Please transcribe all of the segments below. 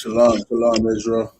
Shalom, shalom, Israel.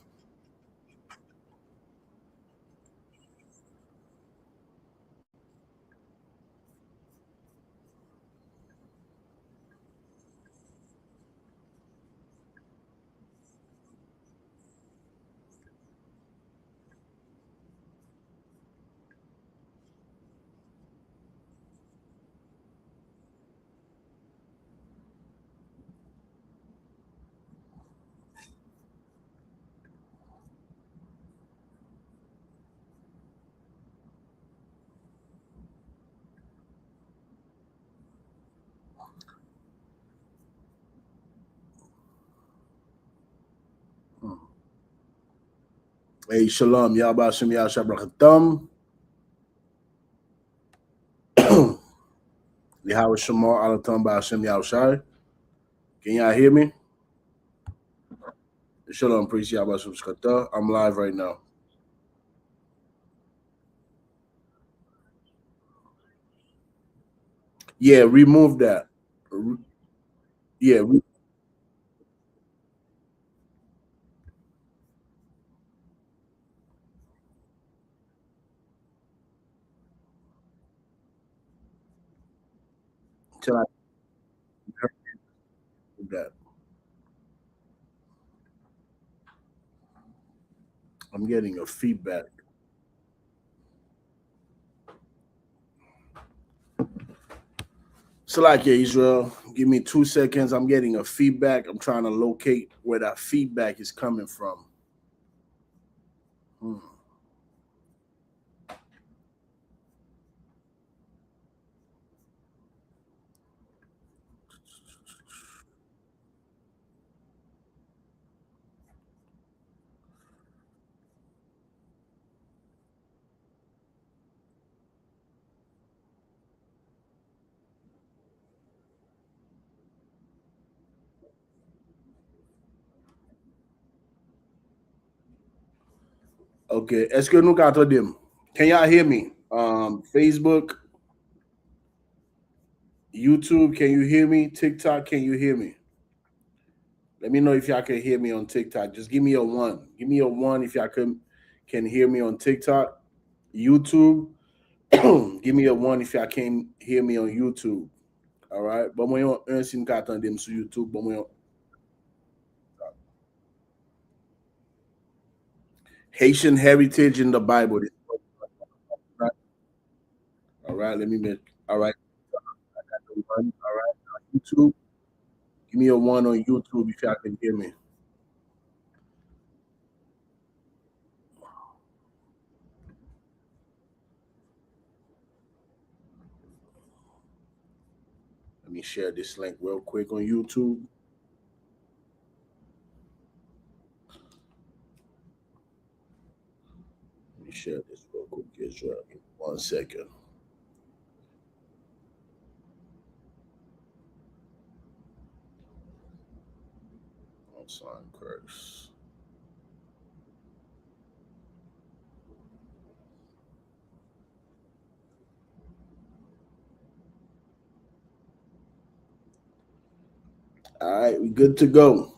Hey, shalom, Yahba Shem Yahshabrakatham. Yahweh Shamar Alatam Ba'ashem Yahushai. Can y'all hear me? Shalom, priest Yahba Shem Shkata. I'm live right now. Yeah, remove that. Yeah, until I do that. I'm getting a feedback. Salakia Israel, give me 2 seconds. I'm getting a feedback. I'm trying to locate where that feedback is coming from. Hmm. Okay, est-ce que nous entendons? Can y'all hear me? Facebook, YouTube, can you hear me? TikTok, can you hear me? Let me know if y'all can hear me on TikTok. Just give me a one. Give me a one if y'all can hear me on TikTok. YouTube, give me a one if y'all can hear me on YouTube. All right. Bon, moi, yon un si m'ka attendem sur YouTube. Bon, moi, Haitian heritage in the Bible. All right. Let me make. All right. I got the one. All right. YouTube. Give me a one on YouTube if y'all can hear me. Let me share this link real quick on YouTube. Let me share this real quick, Israel. 1 second. Sign curse. All right, we good to go.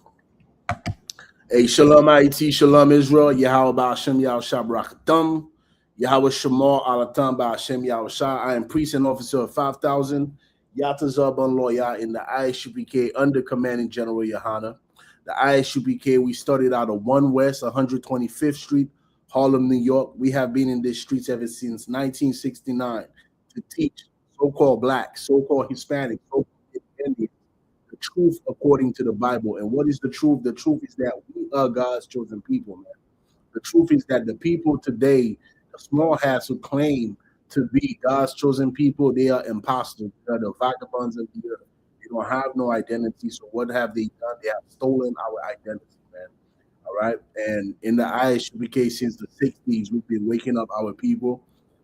Hey, shalom IT, shalom Israel, Yahweh Ba'ashem Yahushua Barakatam, Yahweh Shamar Alatam Ba'ashem Yahushua. I am priest and officer of 5,000, Yatazar Lawyer in the ISUPK under commanding General Yohana. The ISUPK, we started out of 1 West, 125th Street, Harlem, New York. We have been in these streets ever since 1969 to teach so-called Black, so-called Hispanic, so-called Indian, the truth according to the Bible. And what is the truth? The truth is that we are God's chosen people, man. The truth is that the people today, the small hats who claim to be God's chosen people, they are imposters. They are the vagabonds of the earth. They don't have no identity. So what have they done? They have stolen our identity, man. All right. And in the ISUPK since the 60s, we've been waking up our people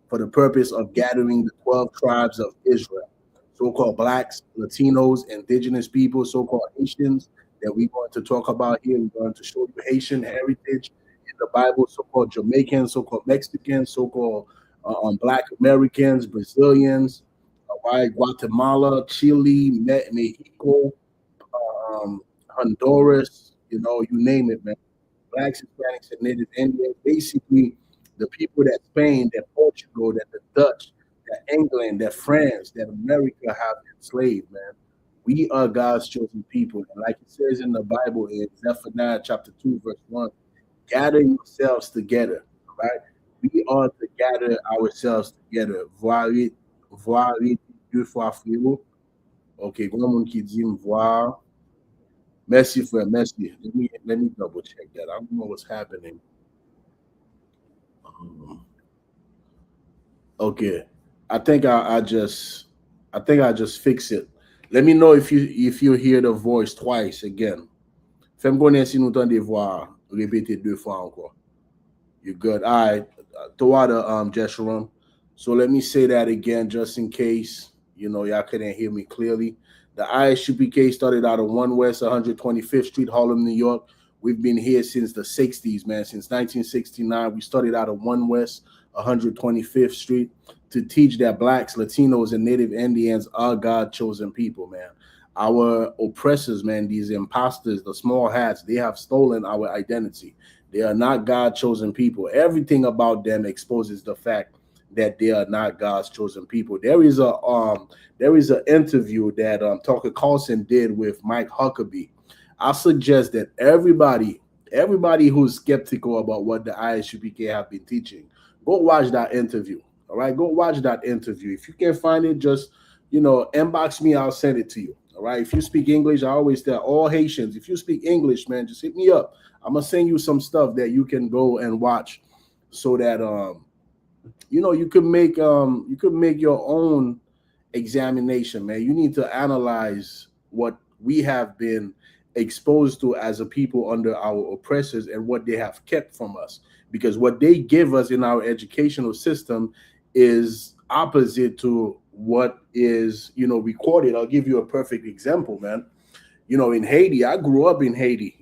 for the purpose of gathering the 12 tribes of Israel, so-called Blacks, Latinos, indigenous people, so-called Haitians that we're going to talk about here. We're going to show you Haitian heritage in the Bible, so-called Jamaicans, so-called Mexicans, so-called Black Americans, Brazilians, Guatemala, Chile, Mexico, Honduras, you name it, man. Blacks, Hispanics, and Native Indians, basically the people that Spain, that Portugal, that the Dutch, that England, that France, that America have enslaved, man. We are God's chosen people. And like it says in the Bible in Zephaniah chapter 2, verse 1, gather yourselves together, right? We are to gather ourselves together. Voir deux fois frérot. OK, grand monde qui dit me voir. Merci, frère, merci. Let me double check that. I don't know what's happening. Okay. I think I just fix it. Let me know if you hear the voice twice again. Fais-moi connaître si nous entendez voir répéter deux fois encore. You're good. All right. Tawada, Jeshurun. So let me say that again just in case, y'all couldn't hear me clearly. The ISUPK started out of 1 West 125th Street, Harlem, New York. We've been here since the 60s, man. Since 1969, we started out of 1 West 125th Street to teach that Blacks, Latinos, and Native Indians are God-chosen people, man. Our oppressors, man, these imposters, the small hats, they have stolen our identity. They are not God-chosen people. Everything about them exposes the fact that they are not God's chosen people. There is an interview that Tucker Carlson did with Mike Huckabee. I suggest that everybody who's skeptical about what the ISUPK have been teaching, go watch that interview. All right, go watch that interview. If you can't find it, just inbox me. I'll send it to you. All right. If you speak English, I always tell all Haitians, if you speak English, man, just hit me up. I'm gonna send you some stuff that you can go and watch, so that you could make your own examination, man. You need to analyze what we have been exposed to as a people under our oppressors and what they have kept from us, because what they give us in our educational system is opposite to what is recorded. I'll give you a perfect example, man. In Haiti, I grew up in Haiti.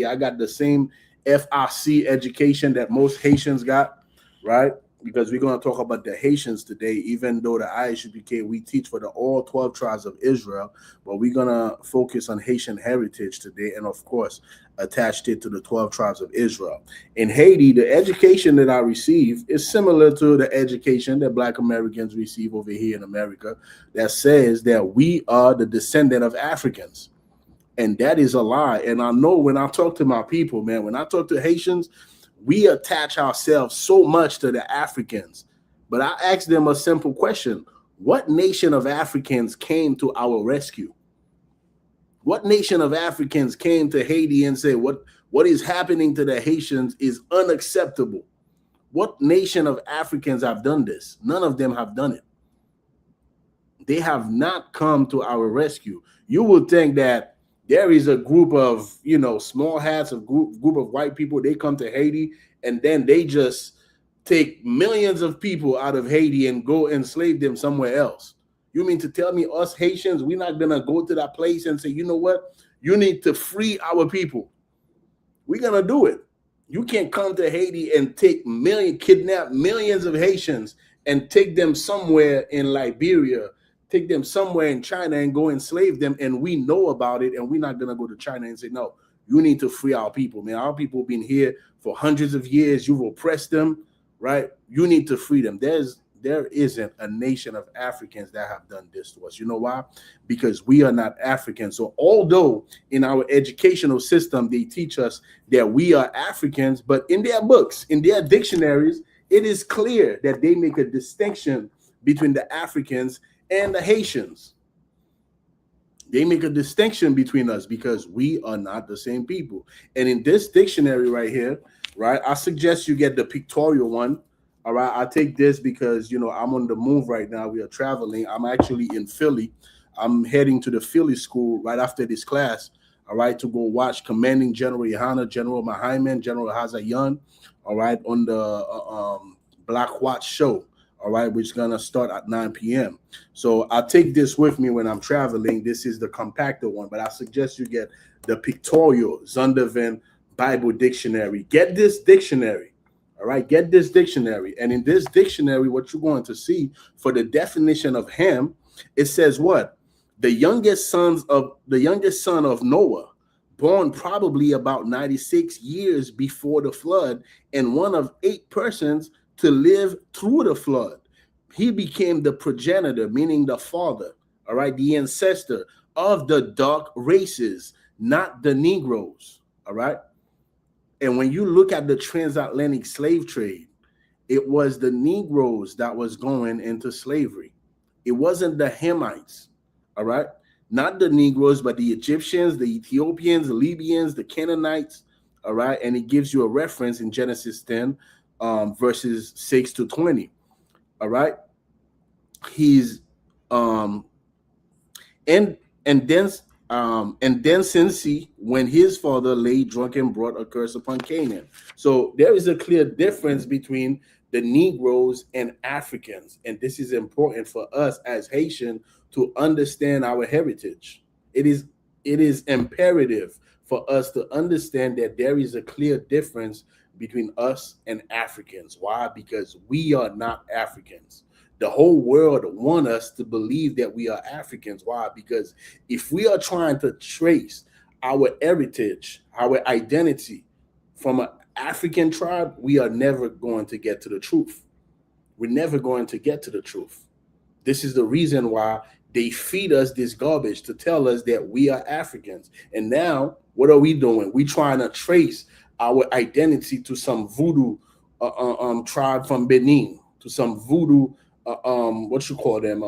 I got the same FRC education that most Haitians got, right? Because we're going to talk about the Haitians today, even though the ISUPK, we teach for all 12 tribes of Israel, but we're going to focus on Haitian heritage today, and of course, attached it to the 12 tribes of Israel. In Haiti, the education that I receive is similar to the education that Black Americans receive over here in America, that says that we are the descendant of Africans. And that is a lie. And I know when I talk to my people, man, when I talk to Haitians, we attach ourselves so much to the Africans. But I ask them a simple question. What nation of Africans came to our rescue? What nation of Africans came to Haiti and said, what is happening to the Haitians is unacceptable? What nation of Africans have done this? None of them have done it. They have not come to our rescue. You would think that there is a group of, small hats, a group of white people. They come to Haiti and then they just take millions of people out of Haiti and go enslave them somewhere else. You mean to tell me us Haitians, we're not going to go to that place and say, you know what? You need to free our people. We're going to do it. You can't come to Haiti and kidnap millions of Haitians and take them somewhere in Liberia, take them somewhere in China and go enslave them, and we know about it, and we're not going to go to China and say, no, you need to free our people, man. Our people have been here for hundreds of years. You've oppressed them, right? You need to free them. There isn't a nation of Africans that have done this to us. You know why? Because we are not Africans. So although in our educational system, they teach us that we are Africans, but in their books, in their dictionaries, it is clear that they make a distinction between the Africans and the Haitians. They make a distinction between us because we are not the same people. And in this dictionary right here, right, I suggest you get the pictorial one. All right, I take this because, I'm on the move right now. We are traveling. I'm actually in Philly. I'm heading to the Philly school right after this class, all right, to go watch Commanding General Yohana, General Mahaiman, General Hazayan, all right, on the Black Watch show. All right, which is going to start at 9 p.m. So I take this with me when I'm traveling. This is the compacted one, but I suggest you get the pictorial Zondervan Bible Dictionary. Get this dictionary. All right, get this dictionary. And in this dictionary, what you're going to see for the definition of Ham, it says what? The youngest son of Noah, born probably about 96 years before the flood, and one of 8 persons to live through the flood. He became the progenitor, meaning the father, all right, the ancestor of the dark races, not the Negroes, all right? And when you look at the transatlantic slave trade, it was the Negroes that was going into slavery. It wasn't the Hamites, all right? Not the Negroes, but the Egyptians, the Ethiopians, the Libyans, the Canaanites, all right? And it gives you a reference in Genesis 10, verses 6 to 20, all right? He's and then since he, when his father lay drunk and brought a curse upon Canaan. So there is a clear difference between the Negroes and Africans, and this is important for us as Haitian to understand our heritage. It is imperative for us to understand that there is a clear difference between us and Africans. Why? Because we are not Africans. The whole world want us to believe that we are Africans. Why? Because if we are trying to trace our heritage, our identity from an African tribe, we are never going to get to the truth. We're never going to get to the truth. This is the reason why they feed us this garbage to tell us that we are Africans. And now, what are we doing? We trying to trace our identity to some voodoo tribe from Benin, to some voodoo what you call them,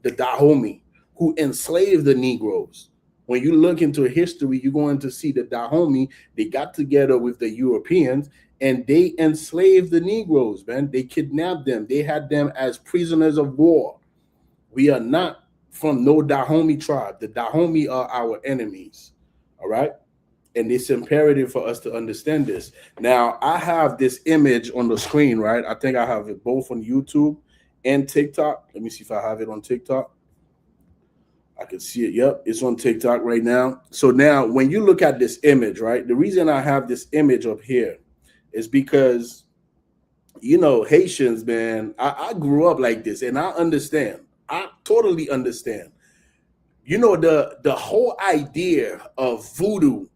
the Dahomey, who enslaved the Negroes. When you look into history, you're going to see the Dahomey, they got together with the Europeans and they enslaved the Negroes, man. They kidnapped them. They had them as prisoners of war. We are not from no Dahomey tribe. The Dahomey are our enemies, all right? And it's imperative for us to understand this. Now, I have this image on the screen, right? I think I have it both on YouTube and TikTok. Let me see if I have it on TikTok. I can see it. Yep, it's on TikTok right now. So now when you look at this image, right, the reason I have this image up here is because, you know, Haitians, man, I grew up like this and I understand. I totally understand. You know, the whole idea of voodoo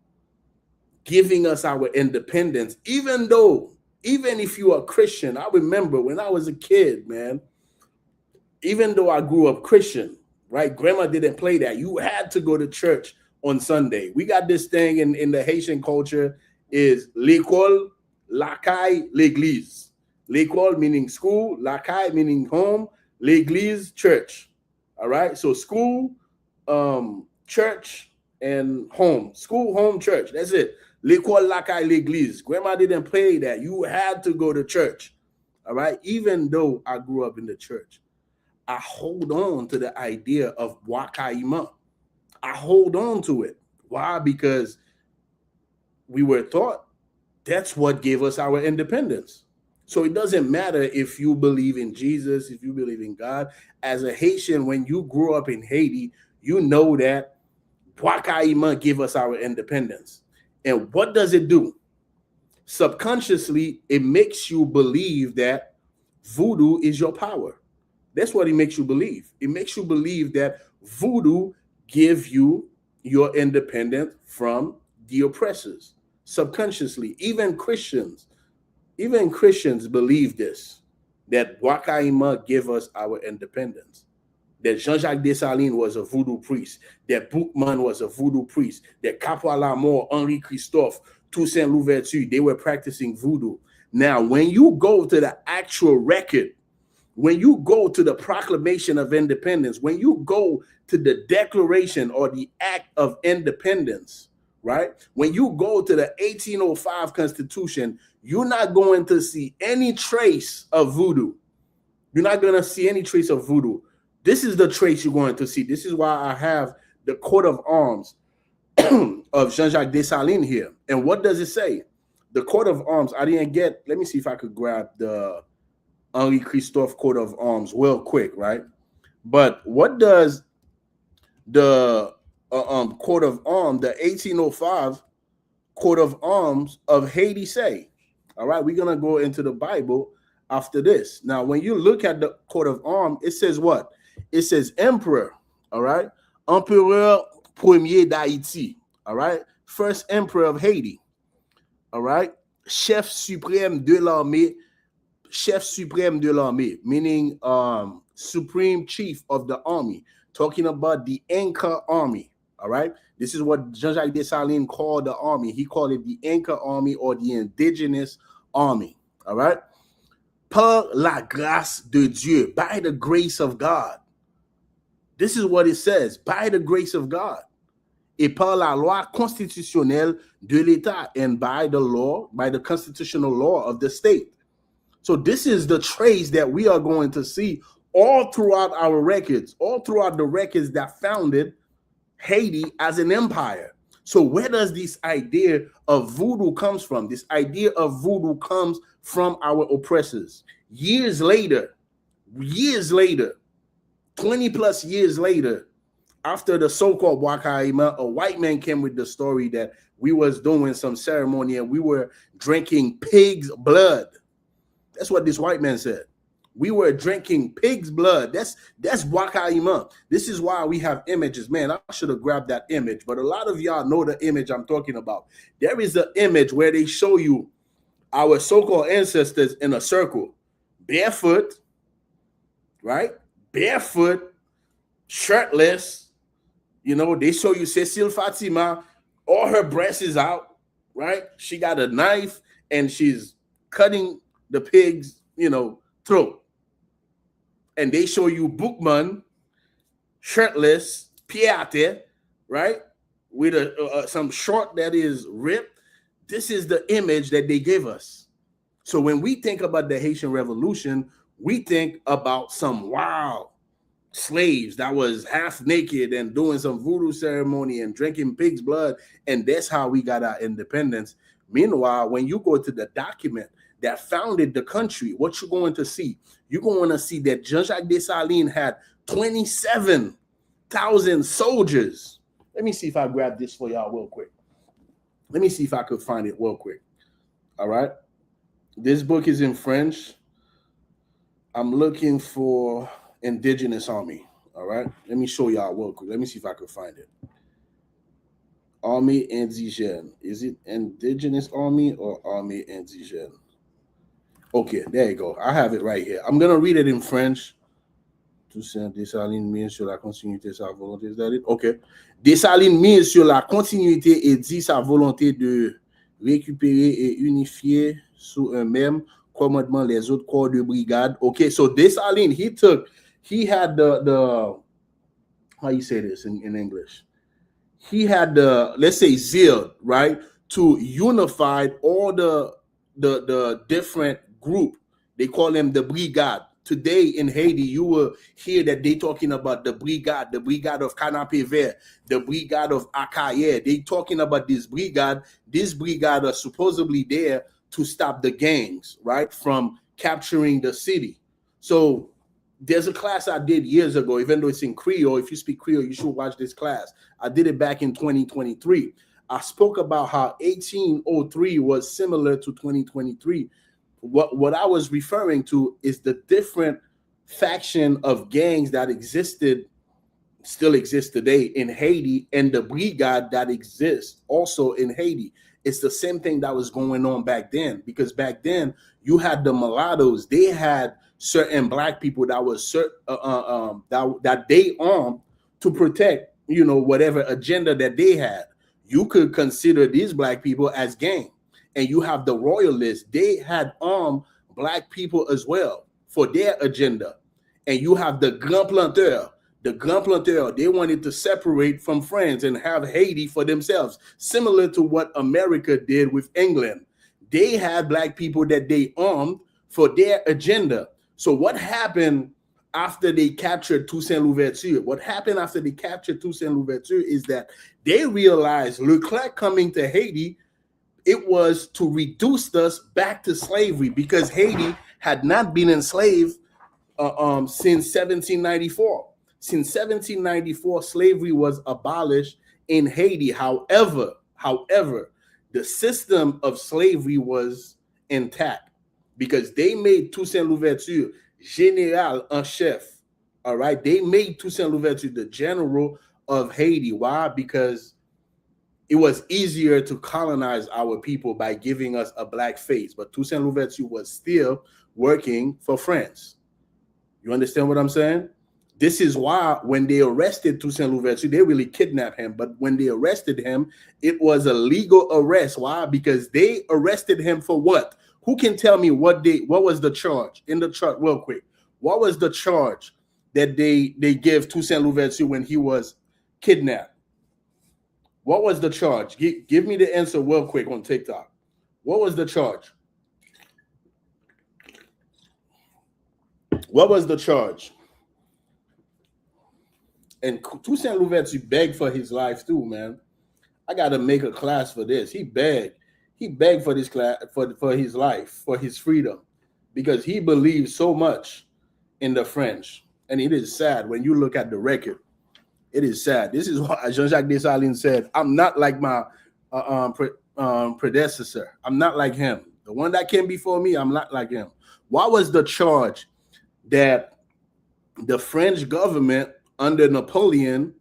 giving us our independence, even if you are Christian, I remember when I was a kid, man, even though I grew up Christian, right? Grandma didn't play that. You had to go to church on Sunday. We got this thing in the Haitian culture is l'école, la caille, l'église. L'école meaning school, la caille meaning home, l'église, church. All right? So school, church, and home. School, home, church. That's it. L'école, la caille, l'église. Grandma didn't play that. You had to go to church. All right? Even though I grew up in the church, I hold on to the idea of Wakaima. I hold on to it. Why? Because we were taught that's what gave us our independence. So it doesn't matter if you believe in Jesus, if you believe in God. As a Haitian, when you grew up in Haiti, you know that Wakaima gave us our independence. And what does it do? Subconsciously, it makes you believe that voodoo is your power. That's what it makes you believe. It makes you believe that voodoo gives you your independence from the oppressors. Subconsciously, even Christians believe this, that Wakaima give us our independence. That Jean-Jacques Dessalines was a voodoo priest, that Boukman was a voodoo priest, that Capois Lamor, Henri Christophe, Toussaint Louverture, they were practicing voodoo. Now, when you go to the actual record, when you go to the Proclamation of Independence, when you go to the Declaration or the Act of Independence, right? When you go to the 1805 Constitution, you're not going to see any trace of voodoo. You're not going to see any trace of voodoo. This is the trace you're going to see. This is why I have the coat of arms of Jean-Jacques Dessalines here. And what does it say? The coat of arms, I didn't get, let me see if I could grab the Henri Christophe coat of arms real quick, right? But what does the coat of arms, the 1805 coat of arms of Haiti say? All right, we're going to go into the Bible after this. Now, when you look at the coat of arms, it says what? It says emperor, all right? Empereur premier d'Haïti, All right. First emperor of Haiti. All right. Chef suprême de l'armée. Chef suprême de l'armée, meaning supreme chief of the army. Talking about the Inca army. All right. This is what Jean-Jacques Dessalines called the army. He called it the Inca army or the indigenous army. All right. Par la grâce de Dieu, by the grace of God. This is what it says, by the grace of God. Et par la loi constitutionnelle de l'État, and by the law, by the constitutional law of the state. So this is the trace that we are going to see all throughout our records, all throughout the records that founded Haiti as an empire. So where does this idea of voodoo comes from? This idea of voodoo comes from our oppressors. Years later, 20 plus years later, after the so-called Wakaima, a white man came with the story that we was doing some ceremony and we were drinking pig's blood. That's what this white man said. We were drinking pig's blood. That's Wakaima. This is why we have images. Man, I should have grabbed that image, but a lot of y'all know the image I'm talking about. There is an image where they show you our so-called ancestors in a circle, barefoot, right? Barefoot, shirtless. You know, they show you Cecile Fatima, all her breasts is out, right? She got a knife and she's cutting the pig's, throat. And they show you Bookman, shirtless, piate, right? With some short that is ripped. This is the image that they give us. So when we think about the Haitian Revolution, we think about some wild slaves that was half naked and doing some voodoo ceremony and drinking pig's blood. And that's how we got our independence. Meanwhile, when you go to the document that founded the country, what you're going to see? You're going to see that Jean-Jacques Dessalines had 27,000 soldiers. Let me see if I grab this for y'all real quick. Let me see if I could find it real quick. All right. This book is in French. I'm looking for indigenous army. All right. Let me show y'all real quick. Let me see if I could find it. Army indigène. Is it indigenous army or army indigène? Okay, there you go. I have it right here. I'm going to read it in French. Toussaint Dessalines mise sur la continuité de sa volonté. Is that it? Okay. Dessalines mise sur la continuité et dit sa volonté de récupérer et unifier sous un même commandement les autres corps de brigade. Okay, so Dessalines, he had the how you say this in English? He had the, let's say, zeal, right, to unify all the different group. They call them the brigade. Today in Haiti, you will hear that they talking about the brigade of Canapé Vert, the brigade of Akaye. They talking about this brigade. This brigade are supposedly there to stop the gangs, right, from capturing the city. So there's a class I did years ago, even though it's in Creole. If you speak Creole, you should watch this class. I did it back in 2023. I spoke about how 1803 was similar to 2023. What I was referring to is the different faction of gangs that still exist today in Haiti, and the brigade that exists also in Haiti. It's the same thing that was going on back then, because back then you had the mulattoes. They had certain black people that was that they armed to protect, whatever agenda that they had. You could consider these black people as gang. And you have the royalists. They had armed black people as well for their agenda. And you have the Grand Planteur. The Grand Planteur, they wanted to separate from France and have Haiti for themselves, similar to what America did with England. They had black people that they armed for their agenda. So what happened after they captured Toussaint Louverture? What happened after they captured Toussaint Louverture is that they realized Leclerc coming to Haiti, it was to reduce us back to slavery, because Haiti had not been enslaved since 1794. Since 1794, slavery was abolished in Haiti. However, the system of slavery was intact, because they made Toussaint Louverture général en chef. All right, they made Toussaint Louverture the general of Haiti. Why? Because it was easier to colonize our people by giving us a black face. But Toussaint Louverture was still working for France. You understand what I'm saying? This is why when they arrested Toussaint Louverture, they really kidnapped him. But when they arrested him, it was a legal arrest. Why? Because they arrested him for what? Who can tell me what was the charge in the chart real quick? What was the charge that they gave Toussaint Louverture when he was kidnapped? What was the charge? Give me the answer real quick on TikTok. What was the charge? What was the charge? And Toussaint Louverture begged for his life too, man. I got to make a class for this. He begged for this class, for his life, for his freedom, because he believed so much in the French. And it is sad when you look at the record. It is sad. This is what Jean-Jacques Dessalines said. I'm not like my predecessor. I'm not like him. The one that came before me, I'm not like him. What was the charge that the French government under Napoleon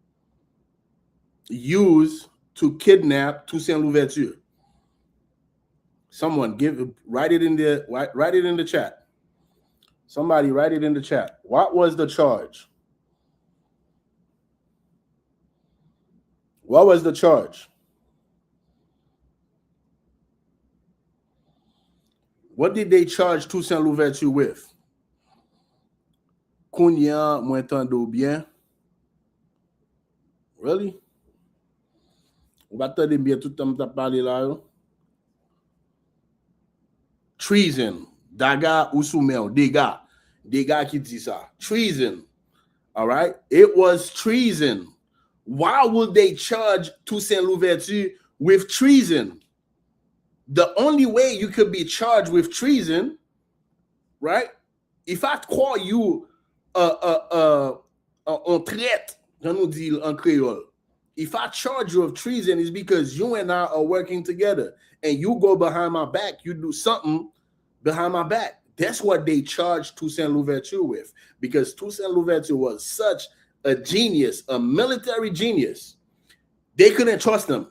used to kidnap Toussaint Louverture? Someone write it in the chat. Somebody write it in the chat. What was the charge? What was the charge? What did they charge Toussaint Louverture with? Kounya m'entendo bien. Really? Ou batade bien tout temps t'a parlé là yo? Treason. Daga ou soumel. Dega. Dega qui dit ça. Treason. All right? It was treason. Why would they charge Toussaint Louverture with treason? The only way you could be charged with treason, right? If I call you en traite, je nous dis en créole. If I charge you of treason, it's because you and I are working together, and you go behind my back, you do something behind my back. That's what they charged Toussaint Louverture with, because Toussaint Louverture was such a genius, a military genius. They couldn't trust him.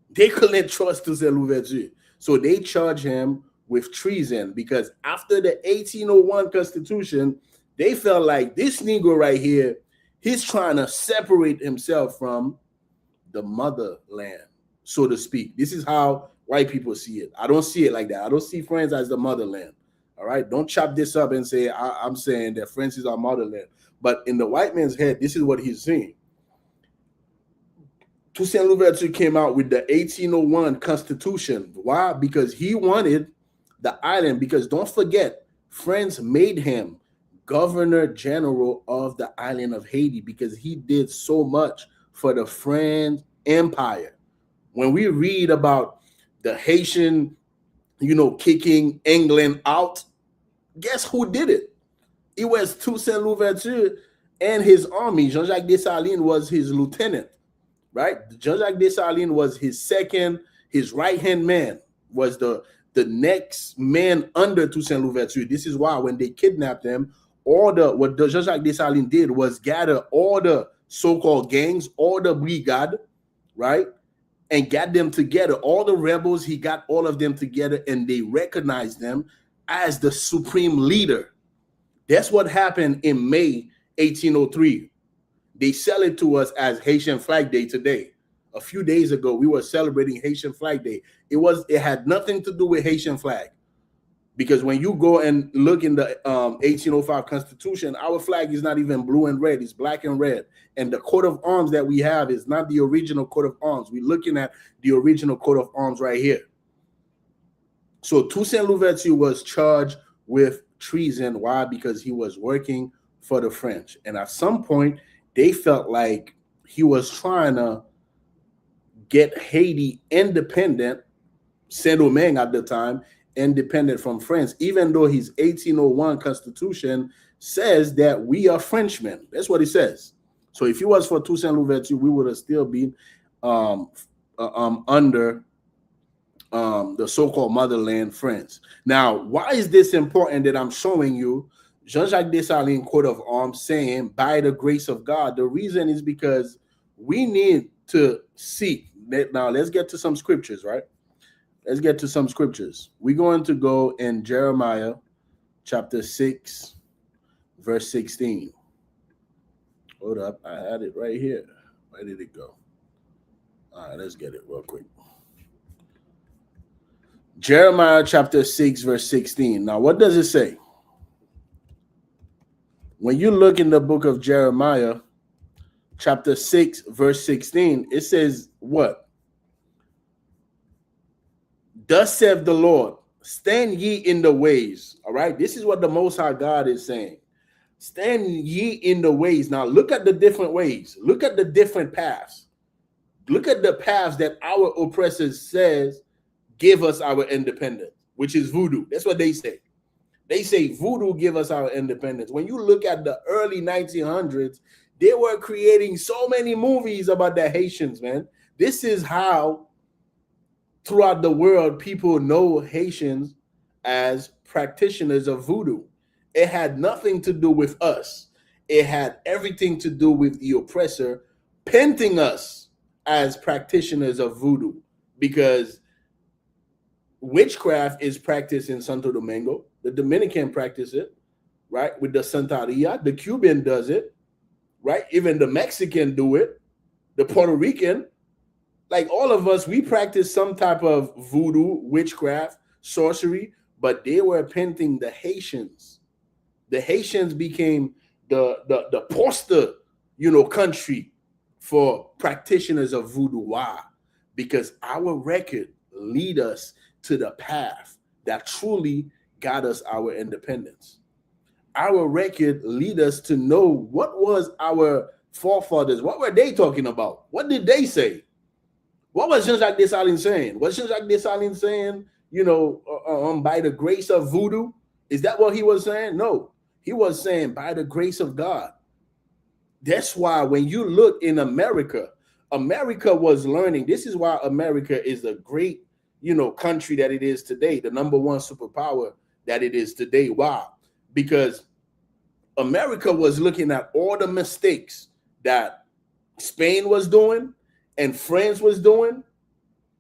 They couldn't trust Toussaint Louverture. So they charged him with treason, because after the 1801 Constitution, they felt like this Negro right here, he's trying to separate himself from the motherland, so to speak. This is how white people see it. I don't see it like that. I don't see France as the motherland. All right? Don't chop this up and say, I'm saying that France is our motherland. But in the white man's head, this is what he's saying. Toussaint Louverture came out with the 1801 Constitution. Why? Because he wanted the island, because don't forget, France made him Governor General of the island of Haiti, because he did so much for the French Empire. When we read about the Haitian, kicking England out, guess who did it? It was Toussaint Louverture and his army. Jean-Jacques Dessalines was his lieutenant, right? Jean-Jacques Dessalines was his right-hand man, was the next man under Toussaint Louverture. This is why when they kidnapped him, what Jean-Jacques Dessalines did was gather all the so-called gangs, all the brigade, right? And got them together. All the rebels, he got all of them together, and they recognized them as the supreme leader. That's what happened in May 1803. They sell it to us as Haitian Flag Day today. A few days ago, we were celebrating Haitian Flag Day. It had nothing to do with Haitian flag. Because when you go and look in the 1805 Constitution, our flag is not even blue and red. It's black and red. And the coat of arms that we have is not the original coat of arms. We're looking at the original coat of arms right here. So Toussaint Louverture was charged with treason. Why? Because he was working for the French. And at some point, they felt like he was trying to get Haiti independent, Saint-Domingue at the time, independent from France, even though his 1801 Constitution says that we are Frenchmen. That's what it says. So if it was for Toussaint Louverture, we would have still been under the so-called motherland, France. Now, why is this important that I'm showing you Jean-Jacques Dessalines coat of arms saying, by the grace of God? The reason is because we need to seek. Now let's get to some scriptures, right? Let's get to some scriptures. We're going to go in Jeremiah chapter 6, verse 16. Hold up. I had it right here. Where did it go? All right, let's get it real quick. Jeremiah chapter 6, verse 16. Now, what does it say? When you look in the book of Jeremiah, chapter 6, verse 16, it says what? Thus saith the Lord, stand ye in the ways. All right, this is what the Most High God is saying. Stand ye in the ways. Now, look at the different ways. Look at the different paths. Look at the paths that our oppressors says give us our independence, which is voodoo. That's what they say. They say voodoo give us our independence. When you look at the early 1900s, they were creating so many movies about the Haitians, man. This is how throughout the world people know Haitians as practitioners of voodoo. It had nothing to do with us. It had everything to do with the oppressor painting us as practitioners of voodoo, because witchcraft is practiced in Santo Domingo. The Dominican practice it, right? With the Santeria. The Cuban does it, right? Even the Mexican do it. The Puerto Rican. Like all of us, we practice some type of voodoo, witchcraft, sorcery, but they were painting the Haitians. The Haitians became the poster, country for practitioners of voodoo. Why? Because our record lead us to the path that truly got us our independence. Our record lead us to know what was our forefathers. What were they talking about? What did they say? What was Jean-Jacques Dessalines saying? Was Jean-Jacques Dessalines saying, by the grace of voodoo? Is that what he was saying? No. He was saying by the grace of God. That's why when you look in America, America was learning. This is why America is the great, country that it is today, the number one superpower that it is today. Why? Because America was looking at all the mistakes that Spain was doing and France was doing,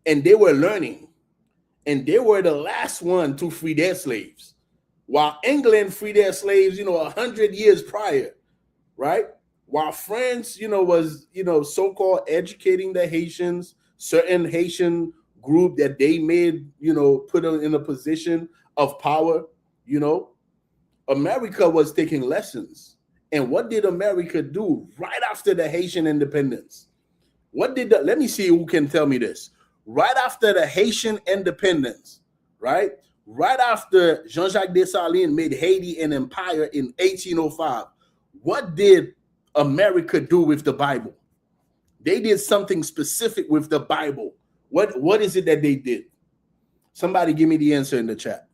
and they were learning. And they were the last one to free their slaves. While England freed their slaves, 100 years prior, right? While France, was, so-called educating the Haitians, certain Haitian group that they made, put them in a position of power, America was taking lessons. And what did America do right after the Haitian independence? Let me see who can tell me this. Right after the Haitian independence, right? Right after Jean-Jacques Dessalines made Haiti an empire in 1805, what did America do with the Bible? They did something specific with the Bible. What is it that they did? Somebody give me the answer in the chat.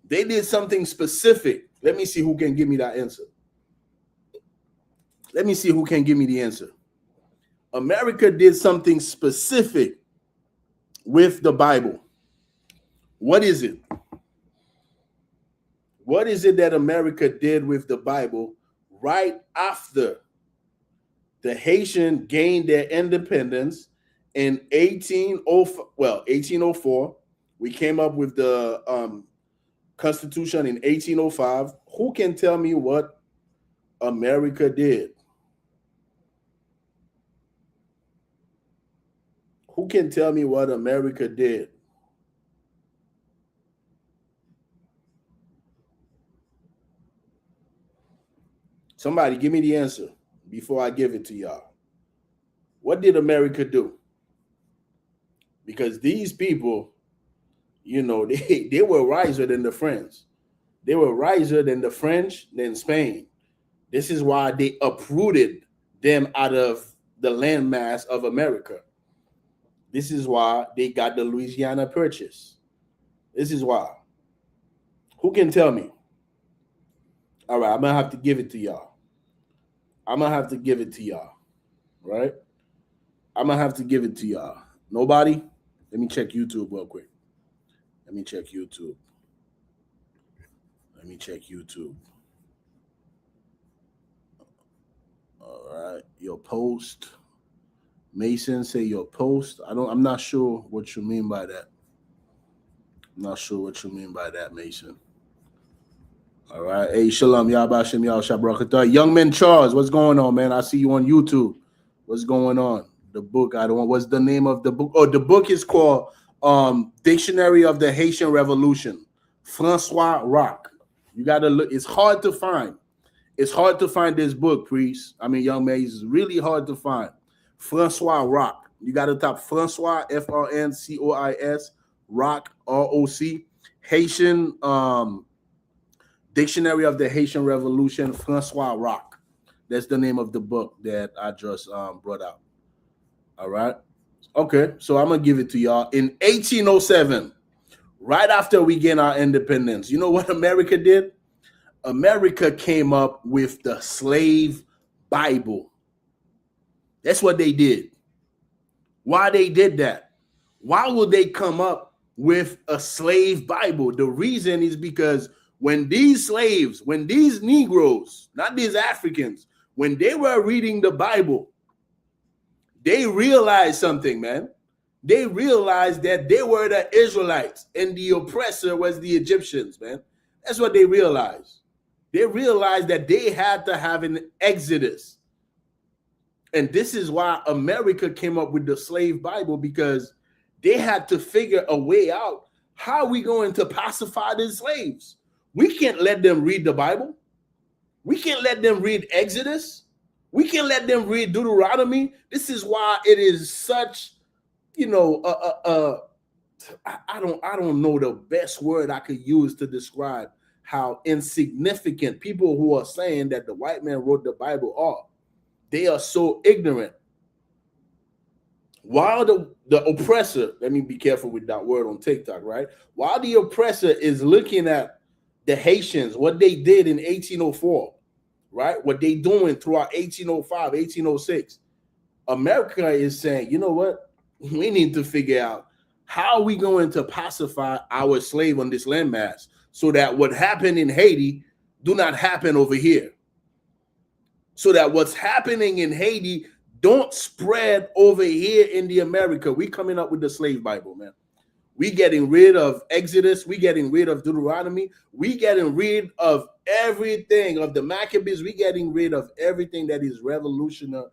They did something specific. Let me see who can give me that answer. Let me see who can give me the answer. America did something specific with the Bible. What is it? What is it that America did with the Bible right after the Haitian gained their independence in 1804? We came up with the Constitution in 1805. Who can tell me what America did? Who can tell me what America did? Somebody give me the answer before I give it to y'all. What did America do? Because these people, they were wiser than the French. They were wiser than the French, than Spain. This is why they uprooted them out of the landmass of America. This is why they got the Louisiana Purchase. This is why. Who can tell me? All right, I'm going to have to give it to y'all. Right? I'm going to have to give it to y'all. Nobody? Let me check YouTube real quick. Let me check YouTube. All right. Your post Mason say your post. I'm not sure what you mean by that. I'm not sure what you mean by that, Mason. All right. Hey, Shalom, Yabashim, Yah Shabrakatah. Young Man Charles, what's going on, man? I see you on YouTube. What's going on? The book, I don't know. What's the name of the book? Oh, the book is called Dictionary of the Haitian Revolution. Francois Rock. You got to look. It's hard to find. It's hard to find this book, priest. I mean, young man, it's really hard to find. Francois Rock. You got to type Francois, Francois, Rock, ROC. Haitian Dictionary of the Haitian Revolution, Francois Rock. That's the name of the book that I just brought out. All right. Okay, so I'm going to give it to y'all. In 1807, right after we gained our independence, you know what America did? America came up with the slave Bible. That's what they did. Why they did that? Why would they come up with a slave Bible? The reason is because when these slaves, when these Negroes, not these Africans, when they were reading the Bible, they realized something, man. They realized that they were the Israelites and the oppressor was the Egyptians, man. That's what they realized. They realized that they had to have an exodus. And this is why America came up with the slave Bible, because they had to figure a way out. How are we going to pacify these slaves? We can't let them read the Bible. We can't let them read Exodus. We can't let them read Deuteronomy. This is why it is such, you know, I don't know the best word I could use to describe how insignificant people who are saying that the white man wrote the Bible are. They are so ignorant. While the oppressor, let me be careful with that word on TikTok, right? While the oppressor is looking at the Haitians, what they did in 1804, right? What they doing throughout 1805, 1806. America is saying, you know what? We need to figure out how are we going to pacify our slave on this landmass so that what happened in Haiti do not happen over here. So that what's happening in Haiti don't spread over here in the America. We coming up with the slave Bible, man. We getting rid of Exodus. We getting rid of Deuteronomy. We getting rid of everything of the Maccabees. We getting rid of everything that is revolutionary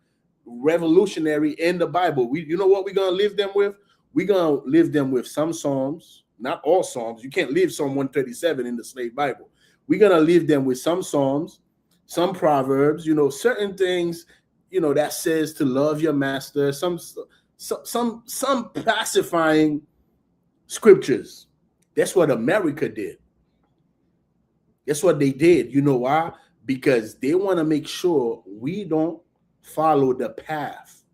in the Bible. You know what we're gonna leave them with? We're gonna leave them with some Psalms, not all Psalms. You can't leave Psalm 137 in the slave Bible. We're gonna leave them with some Psalms, some Proverbs, you know, certain things, you know, that says to love your master, some pacifying scriptures. That's what America did. That's what they did. You know why? Because they want to make sure we don't follow the path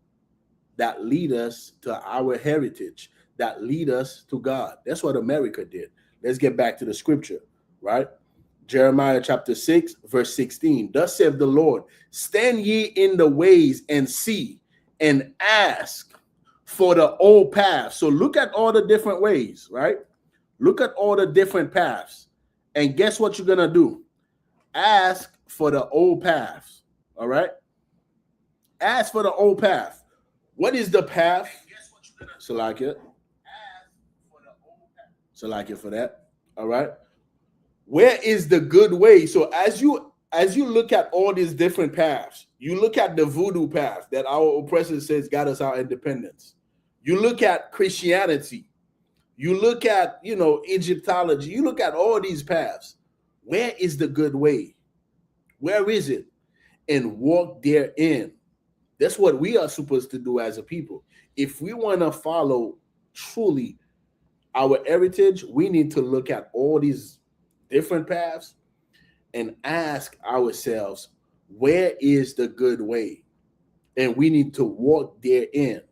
that lead us to our heritage, that lead us to God. That's what America did. Let's get back to the scripture, right? Jeremiah chapter 6, verse 16. Thus saith the Lord, stand ye in the ways and see and ask for the old paths. So look at all the different ways, right? Look at all the different paths. And guess what you're going to do? Ask for the old paths, all right? Ask for the old path. What is the path? Salakia. Salakia for that, all right? Where is the good way? So as you look at all these different paths, you look at the voodoo path that our oppressor says got us our independence. You look at Christianity. You look at, you know, Egyptology. You look at all these paths. Where is the good way? Where is it? And walk therein. That's what we are supposed to do as a people. If we want to follow truly our heritage, we need to look at all these different paths and ask ourselves, where is the good way? And we need to walk therein.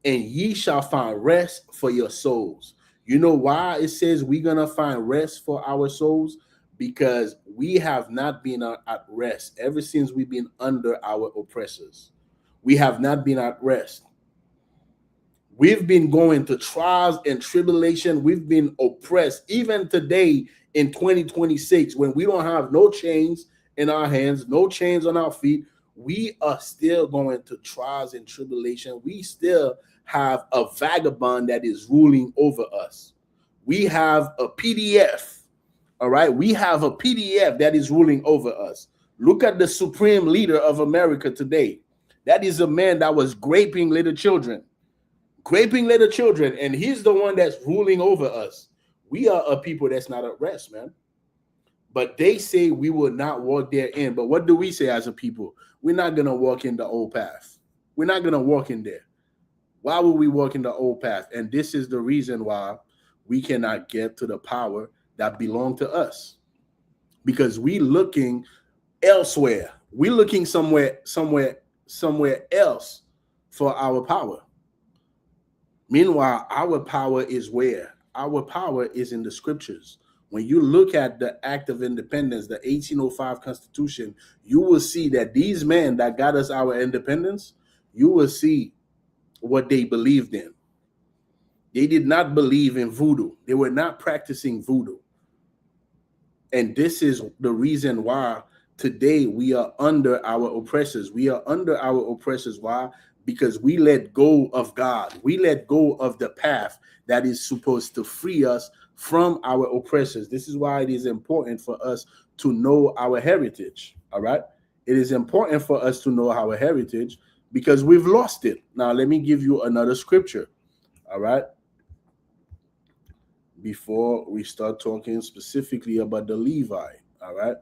And ye shall find rest for your souls. You know why it says we're going to find rest for our souls? Because we have not been at rest ever since we've been under our oppressors. We have not been at rest. We've been going to trials and tribulation. We've been oppressed. Even today in 2026, when we don't have no chains in our hands, no chains on our feet, we are still going to trials and tribulation. We still have a vagabond that is ruling over us. We have a PDF. All right. We have a PDF that is ruling over us. Look at the supreme leader of America today. That is a man that was raping little children, and he's the one that's ruling over us. We are a people that's not at rest, man. But they say we will not walk therein. But what do we say as a people? We're not going to walk in the old path. We're not going to walk in there. Why would we walk in the old path? And this is the reason why we cannot get to the power that belong to us. Because we looking elsewhere. We're looking somewhere else for our power. Meanwhile, our power is where? Our power is in the scriptures. When you look at the Act of Independence, the 1805 Constitution, you will see that these men that got us our independence, you will see what they believed in. They did not believe in voodoo. They were not practicing voodoo. And this is the reason why today we are under our oppressors. We are under our oppressors. Why? Because we let go of God. We let go of the path that is supposed to free us from our oppressors. This is why it is important for us to know our heritage. All right. It is important for us to know our heritage because we've lost it. Now, let me give you another scripture. All right. Before we start talking specifically about the Levi. All right.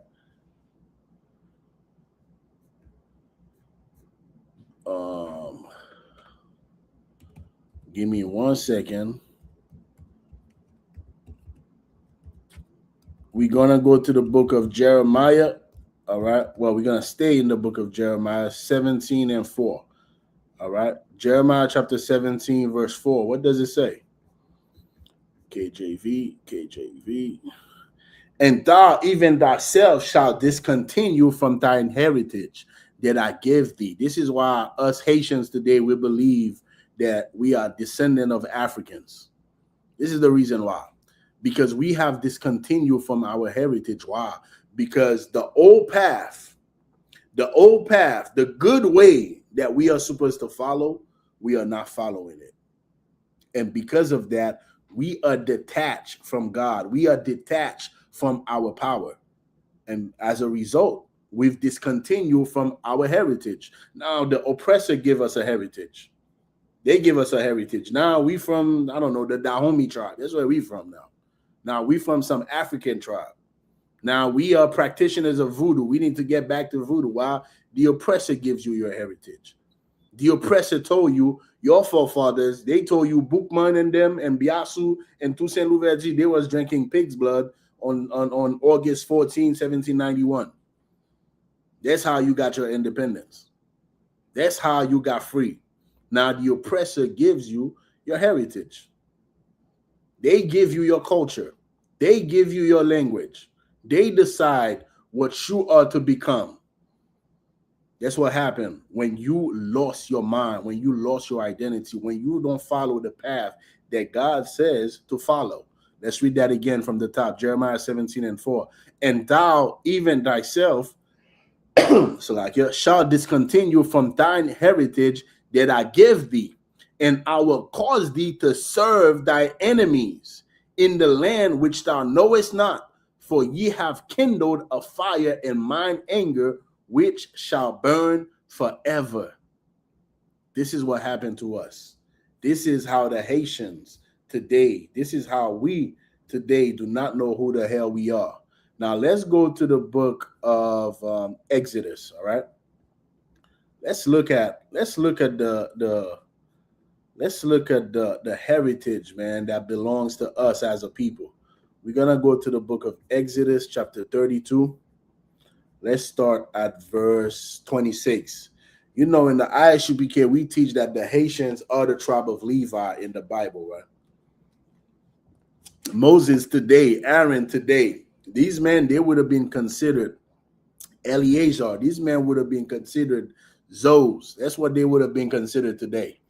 Give me 1 second. We're going to go to the book of Jeremiah. All right. Well, we're going to stay in the book of Jeremiah 17 and 4. All right. Jeremiah chapter 17, verse 4. What does it say? KJV. And thou, even thyself, shalt discontinue from thine heritage that I gave thee. This is why us Haitians today, we believe that we are descendant of Africans. This is the reason why. Because we have discontinued from our heritage. Why? Because the old path, the good way that we are supposed to follow, we are not following it. And because of that, we are detached from God. We are detached from our power. And as a result, we've discontinued from our heritage. Now, the oppressor give us a heritage. They give us a heritage. Now, we from, I don't know, the Dahomey tribe. That's where we from now. Now, we from some African tribe. Now, we are practitioners of voodoo. We need to get back to voodoo. Why? The oppressor gives you your heritage. The oppressor told you, your forefathers, they told you Boukman and them and Biassou and Toussaint Louverture, they was drinking pig's blood on August 14, 1791. That's how you got your independence. That's how you got free. Now, the oppressor gives you your heritage. They give you your culture. They give you your language. They decide what you are to become. That's what happened when you lost your mind, when you lost your identity, when you don't follow the path that God says to follow. Let's read that again from the top. Jeremiah 17 and 4. And thou, even thyself, shall discontinue from thine heritage that I give thee, and I will cause thee to serve thy enemies in the land which thou knowest not, for ye have kindled a fire in mine anger, which shall burn forever. This is what happened to us. This is how the Haitians today, this is how we today do not know who the hell we are. Now let's go to the book of Exodus. All right. Let's look at the heritage, man, that belongs to us as a people. We're gonna go to the book of Exodus, chapter 32. Let's start at verse 26. You know, in the ISUPK, we teach that the Haitians are the tribe of Levi in the Bible, right? Moses today, Aaron today, these men, they would have been considered Eleazar. These men would have been considered Zos. That's what they would have been considered today.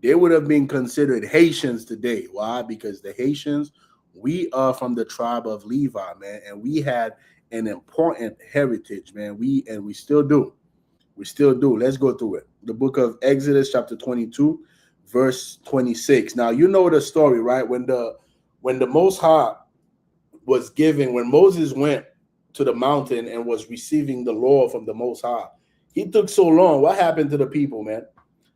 They would have been considered Haitians today. Why? Because the Haitians, we are from the tribe of Levi, man, and we had an important heritage, man. We still do. We still do. Let's go through it. The book of Exodus, chapter 22, verse 26. Now you know the story, right? When the Most High was giving, when Moses went to the mountain and was receiving the law from the Most High, he took so long. What happened to the people, man?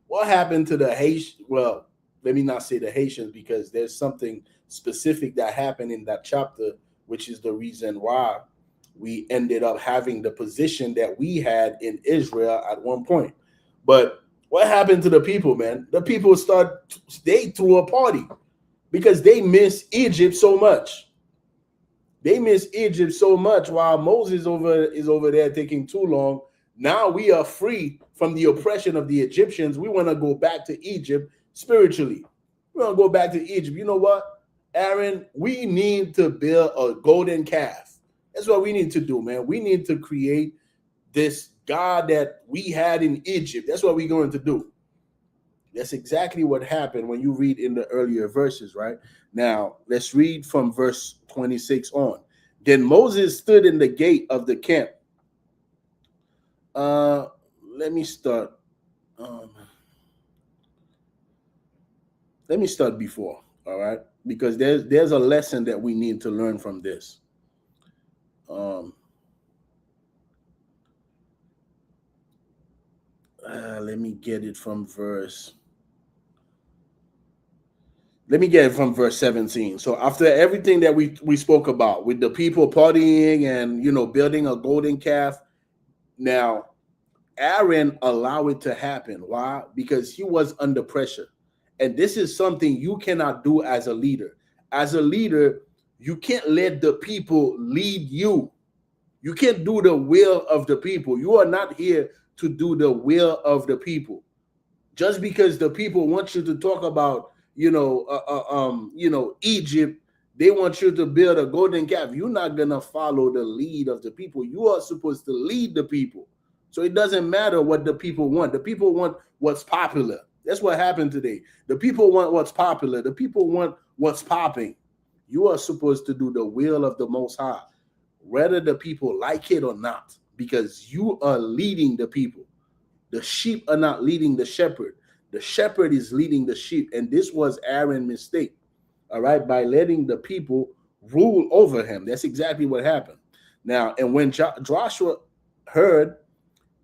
What happened to the Haitians? Well, let me not say the Haitians, because there's something specific that happened in that chapter, which is the reason why we ended up having the position that we had in Israel at one point. But what happened to the people, man? The people they threw a party because they miss Egypt so much. They miss Egypt so much while Moses is over there taking too long. Now we are free from the oppression of the Egyptians. We want to go back to Egypt spiritually. We want to go back to Egypt. You know what, Aaron? We need to build a golden calf. That's what we need to do, man. We need to create this God that we had in Egypt. That's what we're going to do. That's exactly what happened when you read in the earlier verses, right? Now, let's read from verse 26 on. Then Moses stood in the gate of the camp. Let me start. Let me start before, all right? Because there's a lesson that we need to learn from this. Let me get it from verse 17. So after everything that we spoke about with the people partying and, building a golden calf, now Aaron allowed it to happen. Why? Because he was under pressure. And this is something you cannot do as a leader. As a leader, you can't let the people lead you. You can't do the will of the people. You are not here to do the will of the people. Just because the people want you to talk about, Egypt, they want you to build a golden calf. You're not going to follow the lead of the people. You are supposed to lead the people. So it doesn't matter what the people want. The people want what's popular. That's what happened today. The people want what's popular. The people want what's popping. You are supposed to do the will of the Most High, whether the people like it or not, because you are leading the people. The sheep are not leading the shepherd. The shepherd is leading the sheep. And this was Aaron's mistake, all right, by letting the people rule over him. That's exactly what happened. Now, and when Joshua heard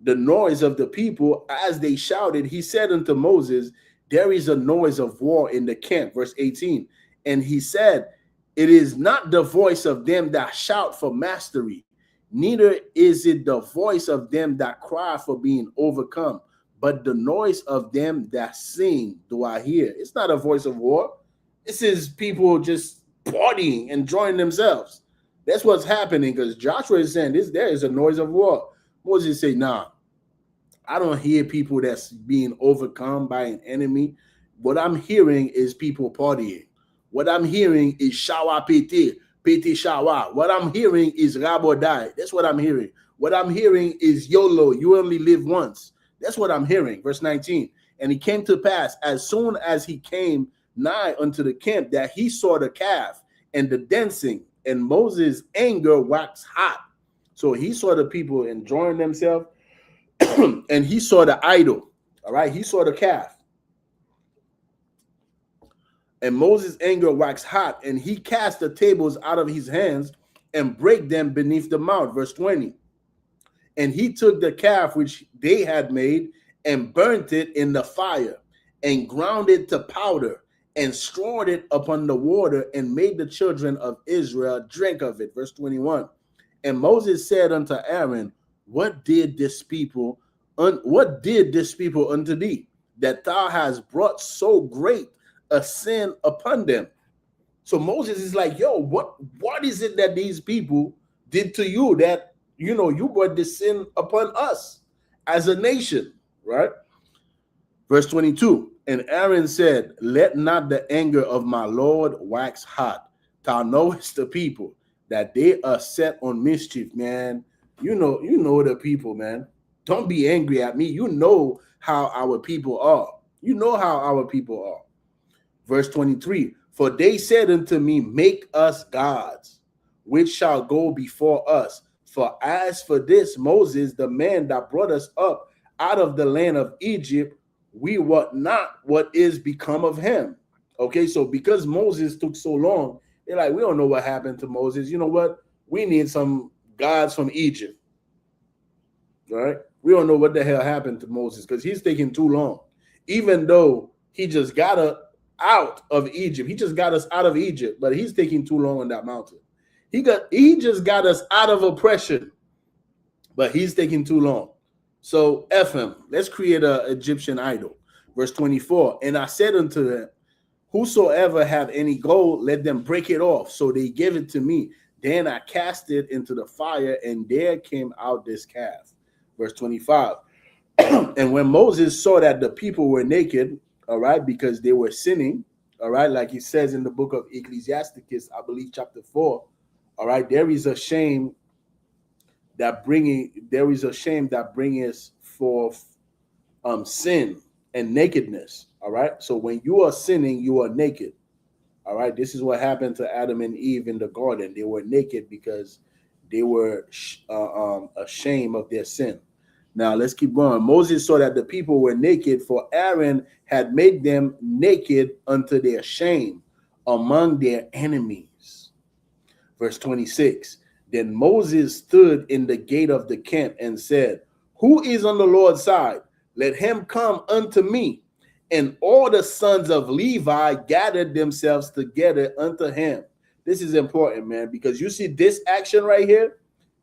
the noise of the people as they shouted, he said unto Moses, there is a noise of war in the camp. Verse 18. And he said, it is not the voice of them that shout for mastery, neither is it the voice of them that cry for being overcome, but the noise of them that sing do I hear. It's not a voice of war. This is people just partying, enjoying themselves. That's what's happening, because Joshua is saying there is a noise of war. Moses say, nah, I don't hear people that's being overcome by an enemy. What I'm hearing is people partying. What I'm hearing is shawa pete shawa. What I'm hearing is rabo die. That's what I'm hearing. What I'm hearing is YOLO, you only live once. That's what I'm hearing. Verse 19. And it came to pass, as soon as he came nigh unto the camp, that he saw the calf and the dancing, and Moses' anger waxed hot. So he saw the people enjoying themselves, and he saw the idol. All right, he saw the calf. And Moses' anger waxed hot, and he cast the tables out of his hands and brake them beneath the mount. Verse 20. And he took the calf which they had made and burnt it in the fire and ground it to powder and strawed it upon the water and made the children of Israel drink of it. Verse 21. And Moses said unto Aaron, what did this people unto thee, that thou hast brought so great a sin upon them? So Moses is like, yo, what is it that these people did to you that you brought this sin upon us as a nation, right? Verse 22. And Aaron said, let not the anger of my Lord wax hot. Thou knowest the people that they are set on mischief, man. You know the people, man. Don't be angry at me. You know how our people are. You know how our people are. Verse 23. For they said unto me, make us gods, which shall go before us. For as for this Moses, the man that brought us up out of the land of Egypt, we wot not what is become of him. Okay, so because Moses took so long, they're like, we don't know what happened to Moses. You know what? We need some gods from Egypt. All right? We don't know what the hell happened to Moses because he's taking too long. Even though he just got us out of Egypt. He just got us out of Egypt, but he's taking too long on that mountain. He just got us out of oppression, but he's taking too long. So F him. Let's create an Egyptian idol. Verse 24. And I said unto them, whosoever have any gold, let them break it off. So they gave it to me. Then I cast it into the fire, and there came out this calf. Verse 25. And when Moses saw that the people were naked, all right, because they were sinning, all right, like he says in the book of Ecclesiasticus, I believe chapter 4, all right, there is a shame that bringeth forth sin and nakedness. All right. So when you are sinning, you are naked. All right. This is what happened to Adam and Eve in the garden. They were naked because they were ashamed of their sin. Now let's keep going. Moses saw that the people were naked, for Aaron had made them naked unto their shame among their enemies. Verse 26. Then Moses stood in the gate of the camp and said, who is on the Lord's side? Let him come unto me. And all the sons of Levi gathered themselves together unto him. This is important, man, because you see this action right here.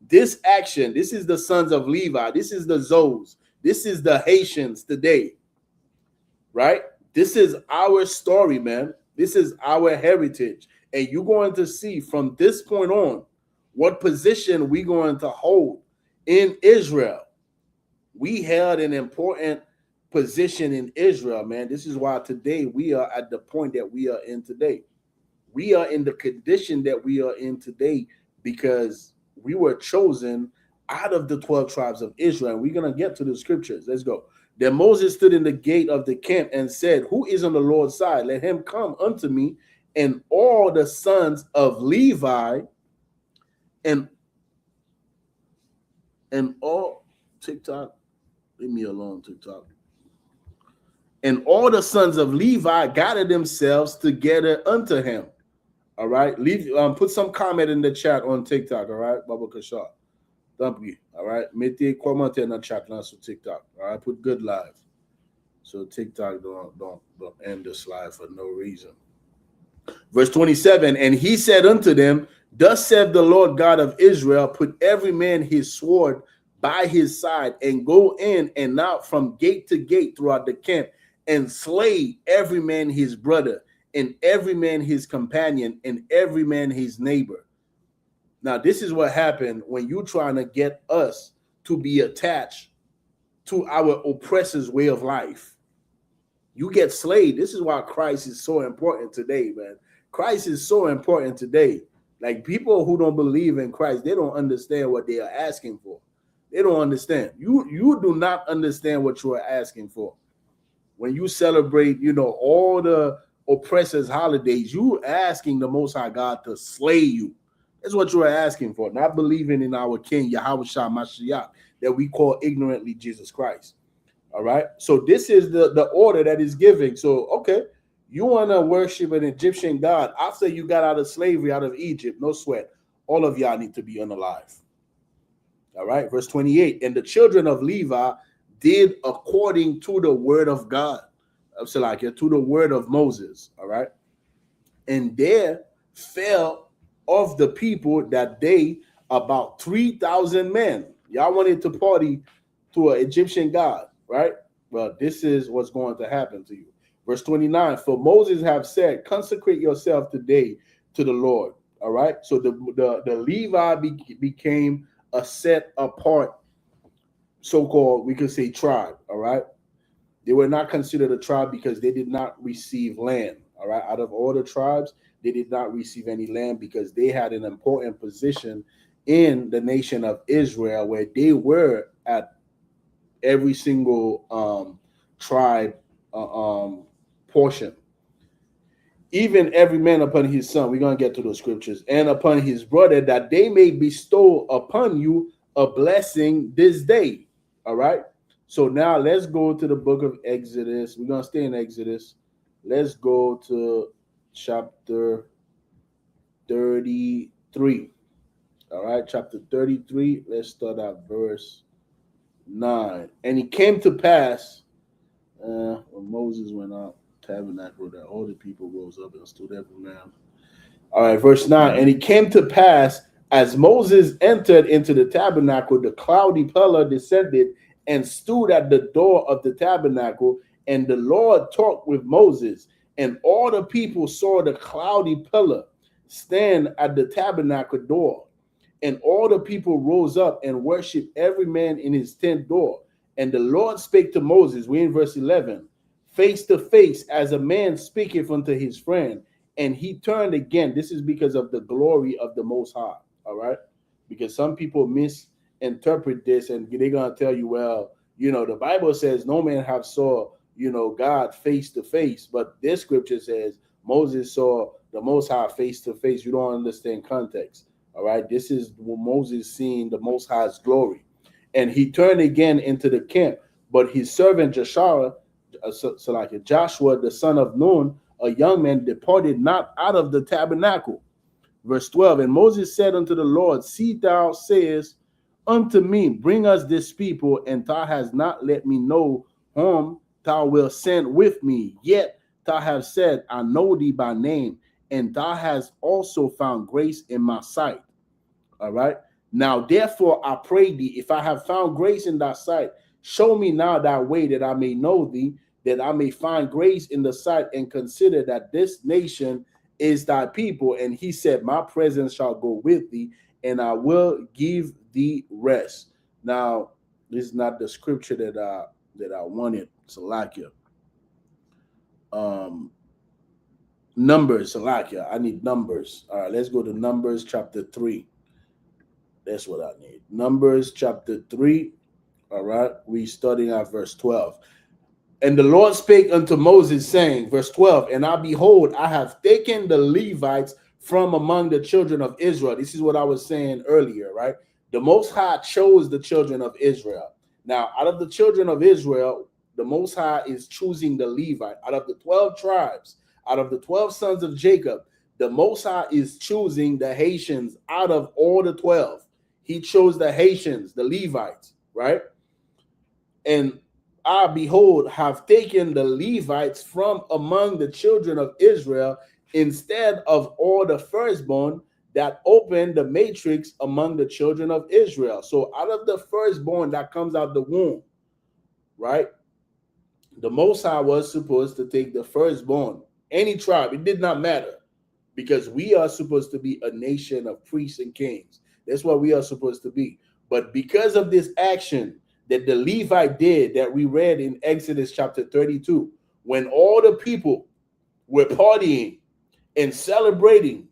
This action, this is the sons of Levi. This is the Zos. This is the Haitians today, right? This is our story, man. This is our heritage. And you're going to see from this point on what position we're going to hold in Israel. We held an important position in Israel, man. This is why today we are at the point that we are in today. We are in the condition that we are in today because we were chosen out of the 12 tribes of Israel. We're going to get to the scriptures. Let's go. Then Moses stood in the gate of the camp and said, who is on the Lord's side? Let him come unto me. And all the sons of Levi and all TikTok, leave me alone, TikTok. And all the sons of Levi gathered themselves together unto him. All right. Put some comment in the chat on TikTok. All right, Baba Kashar. Thank you. All right. Mettez commenter in the chat now sur TikTok. All right. Put good live. So TikTok don't end this live for no reason. Verse 27. And he said unto them, thus saith the Lord God of Israel, put every man his sword by his side and go in and out from gate to gate throughout the camp and slay every man his brother and every man his companion and every man his neighbor. Now, this is what happened when you're trying to get us to be attached to our oppressor's way of life. You get slayed. This is why Christ is so important today, man. Christ is so important today. Like people who don't believe in Christ, they don't understand what they are asking for. They don't understand. You do not understand what you are asking for. When you celebrate, all the oppressors' holidays, you asking the Most High God to slay you. That's what you are asking for, not believing in our King, Yahushua Mashiach, that we call ignorantly Jesus Christ. All right? So this is the order that is giving. So, okay, you want to worship an Egyptian god after you got out of slavery, out of Egypt, no sweat. All of y'all need to be unalive. All right, verse 28. And the children of Levi did according to the word of God. To the word of Moses. All right. And there fell of the people that day about 3,000 men. Y'all wanted to party to an Egyptian god, right? Well, this is what's going to happen to you. Verse 29. For Moses have said, consecrate yourself today to the Lord. All right. So the Levi became a set apart, so-called, we could say, tribe. All right. They were not considered a tribe because they did not receive land. All right. Out of all the tribes, they did not receive any land because they had an important position in the nation of Israel where they were at every single tribe portion. Even every man upon his son, we're going to get to those scriptures, and upon his brother, that they may bestow upon you a blessing this day. All right. So now let's go to the book of Exodus. We're gonna stay in Exodus. Let's go to chapter 33. All right, chapter 33. Let's start at verse 9. And it came to pass when Moses went out tabernacle that all the people rose up and stood every man. All right, verse 9. And it came to pass as Moses entered into the tabernacle, the cloudy pillar descended and stood at the door of the tabernacle, and the Lord talked with Moses, and all the people saw the cloudy pillar stand at the tabernacle door. And all the people rose up and worshiped every man in his tent door. And the Lord spake to Moses, we're in verse 11, face to face, as a man speaketh unto his friend. And he turned again. This is because of the glory of the Most High. All right. Because some people misinterpret this and they're going to tell you, well, the Bible says no man have saw, God face to face. But this scripture says Moses saw the Most High face to face. You don't understand context. All right. This is Moses seeing the Most High's glory. And he turned again into the camp. But his servant Joshua, the son of Nun, a young man, departed not out of the tabernacle. Verse 12, and Moses said unto the Lord, see, thou sayest unto me, bring us this people, and thou hast not let me know whom thou wilt send with me. Yet thou hast said, I know thee by name, and thou hast also found grace in my sight. All right. Now, therefore, I pray thee, if I have found grace in thy sight, show me now thy way that I may know thee, that I may find grace in the sight, and consider that this nation is thy people. And he said, my presence shall go with thee, and I will give thee rest. Now, this is not the scripture that I wanted. Salakia. Numbers, Salakia. I need Numbers. All right, let's go to Numbers chapter 3. That's what I need. Numbers chapter 3. All right, we starting at verse 12. And the Lord spake unto Moses, saying, verse 12, and I behold, I have taken the Levites from among the children of Israel. This is what I was saying earlier, right? The Most High chose the children of Israel. Now, out of the children of Israel, the Most High is choosing the Levite. Out of the 12 tribes, out of the 12 sons of Jacob, the Most High is choosing the Haitians out of all the 12. He chose the Haitians, the Levites, right? And I, behold, have taken the Levites from among the children of Israel instead of all the firstborn that opened the matrix among the children of Israel. So out of the firstborn that comes out the womb, right? The Most High was supposed to take the firstborn, any tribe. It did not matter, because we are supposed to be a nation of priests and kings. That's what we are supposed to be. But because of this action that the Levite did, that we read in Exodus chapter 32, when all the people were partying and celebrating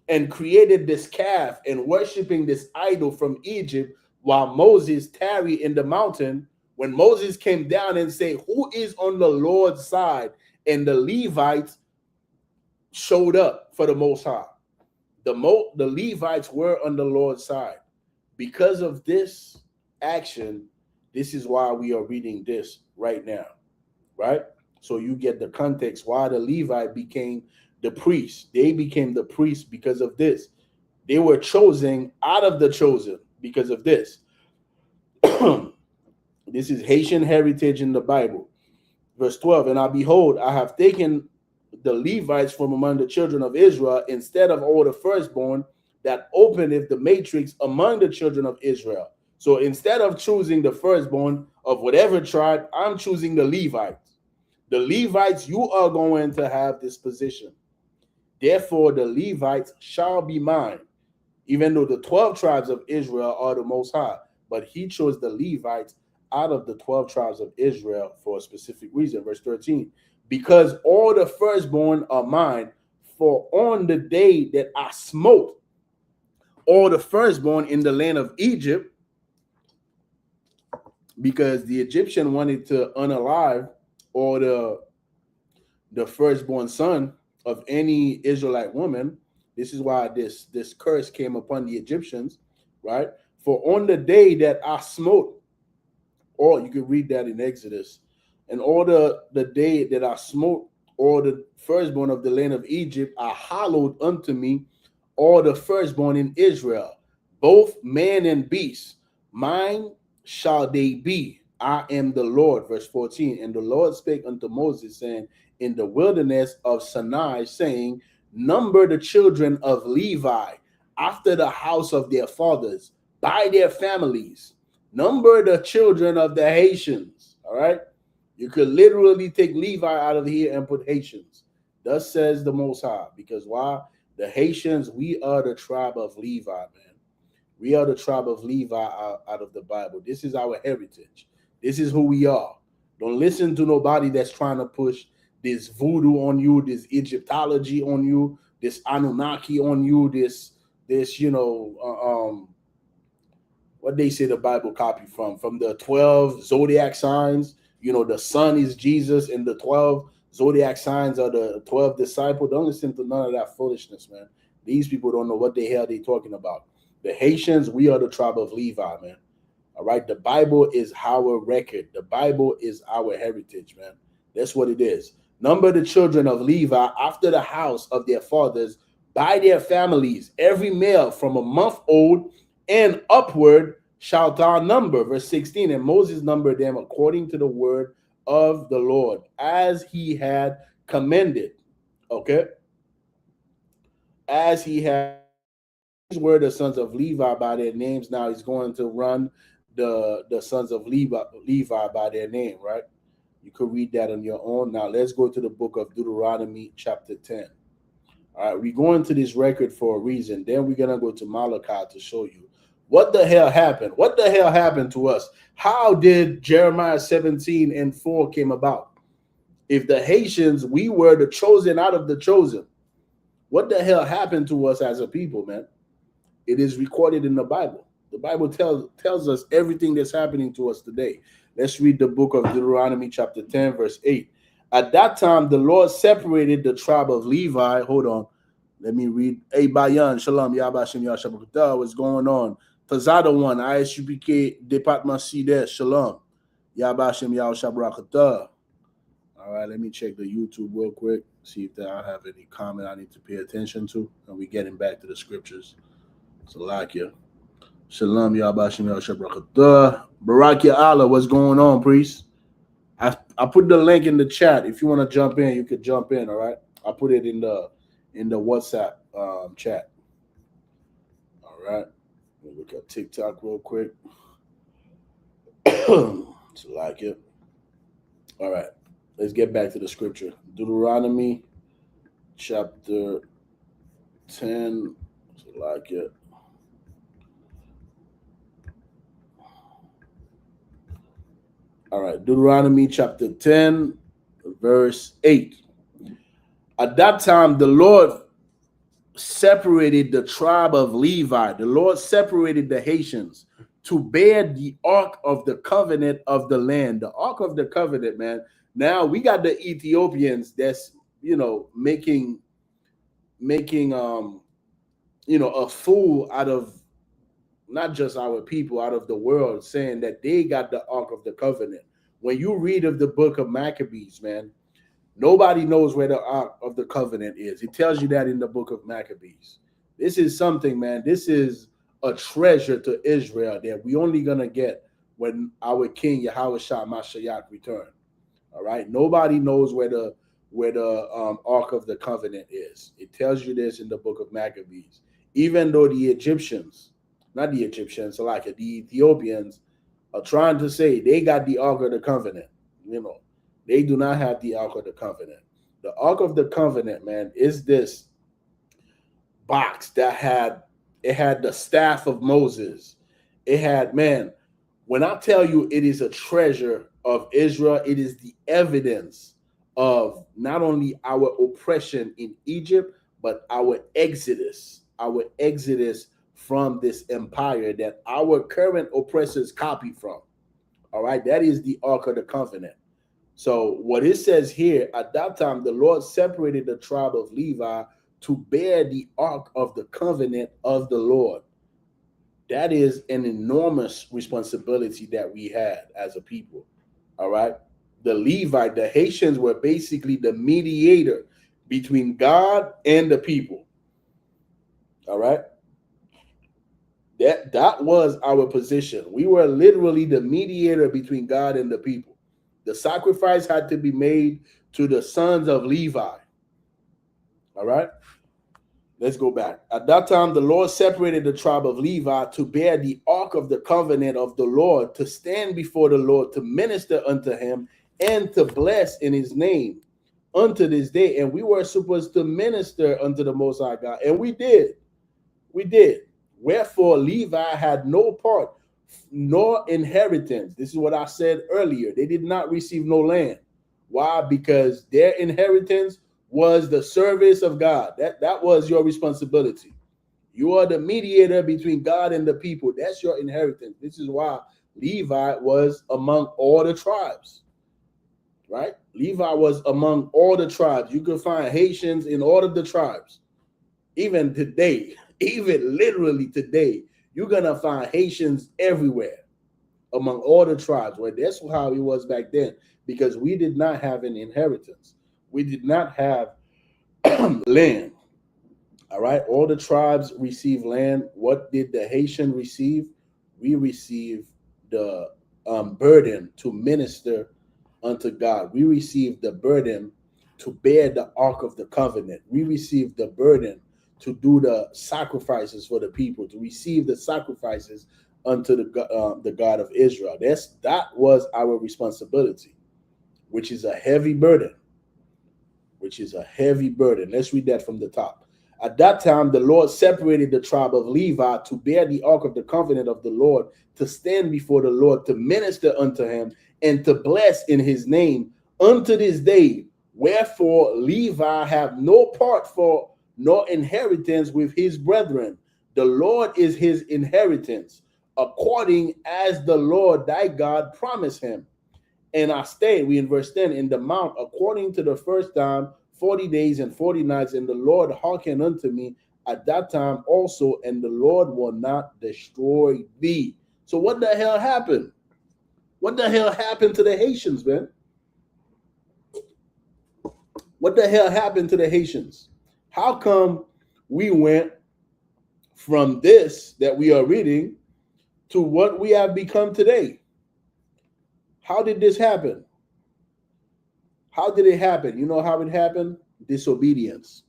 and created this calf and worshiping this idol from Egypt, while Moses tarried in the mountain, when Moses came down and said, who is on the Lord's side? And the Levites showed up for the Most High. The Levites were on the Lord's side. Because of this action, this is why we are reading this right now, right? So you get the context why the Levite became the priest. They became the priest because of this. They were chosen out of the chosen because of this. This is Haitian heritage in the Bible. Verse 12, and I behold, I have taken the Levites from among the children of Israel instead of all the firstborn that openeth the matrix among the children of Israel. So instead of choosing the firstborn of whatever tribe, I'm choosing the Levites. The Levites, you are going to have this position. Therefore, the Levites shall be mine, even though the 12 tribes of Israel are the Most High. But he chose the Levites out of the 12 tribes of Israel for a specific reason. Verse 13, because all the firstborn are mine, for on the day that I smote all the firstborn in the land of Egypt, because the Egyptian wanted to unalive all the firstborn son of any Israelite woman. This is why this curse came upon the Egyptians, right? For on the day that I smote Or you can read that in Exodus. And all the day that I smote all the firstborn of the land of Egypt, I hallowed unto me all the firstborn in Israel, both man and beast. Mine shall they be. I am the Lord. Verse 14. And the Lord spake unto Moses, saying, in the wilderness of Sinai, saying, number the children of Levi after the house of their fathers, by their families. Number the children of the Haitians. All right. You could literally take Levi out of here and put Haitians. Thus says the Most High. Because why? The Haitians, we are the tribe of Levi, man. We are the tribe of Levi out of the Bible. This is our heritage. This is who we are. Don't listen to nobody that's trying to push this voodoo on you, this Egyptology on you, this Anunnaki on you, this what they say the Bible copy from the 12 zodiac signs. The sun is Jesus, and the 12 zodiac signs are the 12 disciples. Don't listen to none of that foolishness, man. These people don't know what the hell they're talking about. The Haitians, we are the tribe of Levi, man. All right. The Bible is our record. The Bible is our heritage, man. That's what it is. Number the children of Levi after the house of their fathers by their families, every male from a month old and upward shalt thou number. Verse 16. And Moses numbered them according to the word of the Lord, as he had commanded. Okay. As he had. These were the sons of Levi by their names. Now he's going to run the sons of Levi by their name, right? You could read that on your own. Now let's go to the book of Deuteronomy chapter 10. All right, we're going to this record for a reason. Then we're going to go to Malachi to show you what the hell happened. What the hell happened to us? How did Jeremiah 17:4 came about? If the Haitians, we were the chosen out of the chosen. What the hell happened to us as a people, man? It is recorded in the Bible. The Bible tells us everything that's happening to us today. Let's read the book of Deuteronomy chapter 10, verse 8. At that time, the Lord separated the tribe of Levi. Hold on. Let me read. Hey, Bayan, Shalom, Yabashim, Yashabakata. What's going on? Fazada 1, ISUPK, Department C there. Shalom. Yabashim, Yashabakata. All right, let me check the YouTube real quick. See if I have any comment I need to pay attention to. And we're getting back to the scriptures. Salakia. Shalom, Yabashim, Yashabakata. Barakia Allah, what's going on, priest? I put the link in the chat. If you want to jump in, you could jump in. All right, I put it in the WhatsApp chat. All right, let me look at TikTok real quick. So like it. All right, let's get back to the scripture. Deuteronomy chapter 10. So like it. All right, Deuteronomy chapter 10, verse 8. At that time, the Lord separated the tribe of Levi. The Lord separated the Haitians to bear the ark of the covenant of the land. The ark of the covenant, man. Now we got the Ethiopians that's, making a fool out of not just our people, out of the world, saying that they got the Ark of the Covenant. When you read of the book of Maccabees, man, nobody knows where the Ark of the Covenant is. It tells you that in the book of Maccabees. This is something, man. This is a treasure to Israel that we only going to get when our King Yahweh Shah Mashiach return. All right. Nobody knows where the Ark of the Covenant is. It tells you this in the book of Maccabees. Even though the Egyptians, not the Egyptians, like the Ethiopians, are trying to say they got the Ark of the Covenant. They do not have the Ark of the Covenant. The Ark of the Covenant, man, is this box that had the staff of Moses. It had, man, when I tell you it is a treasure of Israel, it is the evidence of not only our oppression in Egypt, but our exodus from this empire that our current oppressors copy from. All right, that is the Ark of the Covenant. So what it says here, at that time, the Lord separated the tribe of Levi to bear the Ark of the Covenant of the Lord. That is an enormous responsibility that we had as a people. All right. The Levite, the Haitians were basically the mediator between God and the people. All right. That was our position. We were literally the mediator between God and the people. The sacrifice had to be made to the sons of Levi. All right. Let's go back. At that time, the Lord separated the tribe of Levi to bear the ark of the covenant of the Lord, to stand before the Lord, to minister unto him, and to bless in his name unto this day. And we were supposed to minister unto the Most High God. And we did. We did. Wherefore, Levi had no part nor inheritance. This is what I said earlier. They did not receive no land. Why? Because their inheritance was the service of God. That was your responsibility. You are the mediator between God and the people. That's your inheritance. This is why Levi was among all the tribes, right? Levi was among all the tribes. You can find Haitians in all of the tribes. Even today, even literally today, you're going to find Haitians everywhere among all the tribes. Well, that's how it was back then, because we did not have an inheritance. We did not have land. All right. All the tribes received land. What did the Haitian receive? We received the burden to minister unto God. We received the burden to bear the ark of the covenant. We received the burden to do the sacrifices for the people, to receive the sacrifices unto the God of Israel. That was our responsibility, which is a heavy burden. Let's read that from the top. At that time, the Lord separated the tribe of Levi to bear the ark of the covenant of the Lord, to stand before the Lord, to minister unto him, and to bless in his name unto this day. Wherefore Levi have no part for nor inheritance with his brethren. The Lord is his inheritance, according as the Lord thy God promised him. And I stayed, we in verse 10, in the mount according to the first time, 40 days and 40 nights, and the Lord hearkened unto me at that time also, and the Lord will not destroy thee. So what the hell happened? What the hell happened to the Haitians, man? What the hell happened to the Haitians? How come we went from this that we are reading to what we have become today? How did this happen? How did it happen? You know how it happened? Disobedience.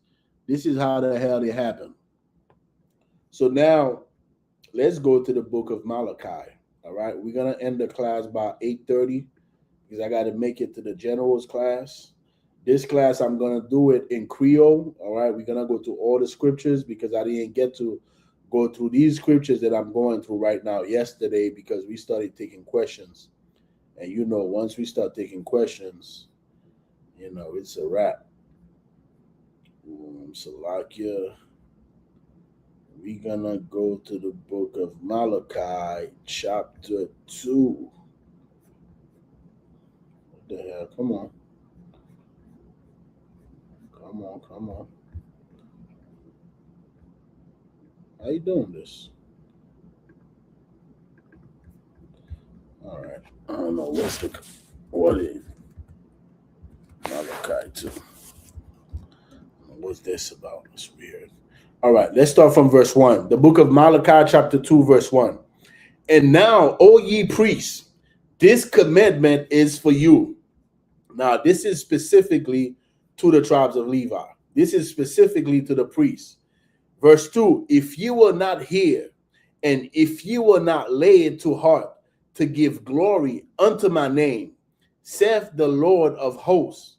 This is how the hell it happened. So now let's go to the book of Malachi. All right. We're going to end the class by 8:30 because I got to make it to the general's class. This class, I'm going to do it in Creole. All right. We're going to go through all the scriptures because I didn't get to go through these scriptures that I'm going through right now yesterday because we started taking questions. And, you know, once we start taking questions, you know, it's a wrap. Salakia. We're going to go to the book of Malachi, chapter 2. What the hell? Come on. Come on. How you doing this? All right. I don't know what is Malachi 2. What's this about? It's weird. All right, let's start from verse 1. The book of Malachi, chapter 2, verse 1. And now, O ye priests, this commandment is for you. Now, this is specifically to the tribes of Levi. This is specifically to the priests. Verse 2, if you will not hear, and if you will not lay it to heart to give glory unto my name, saith the Lord of hosts,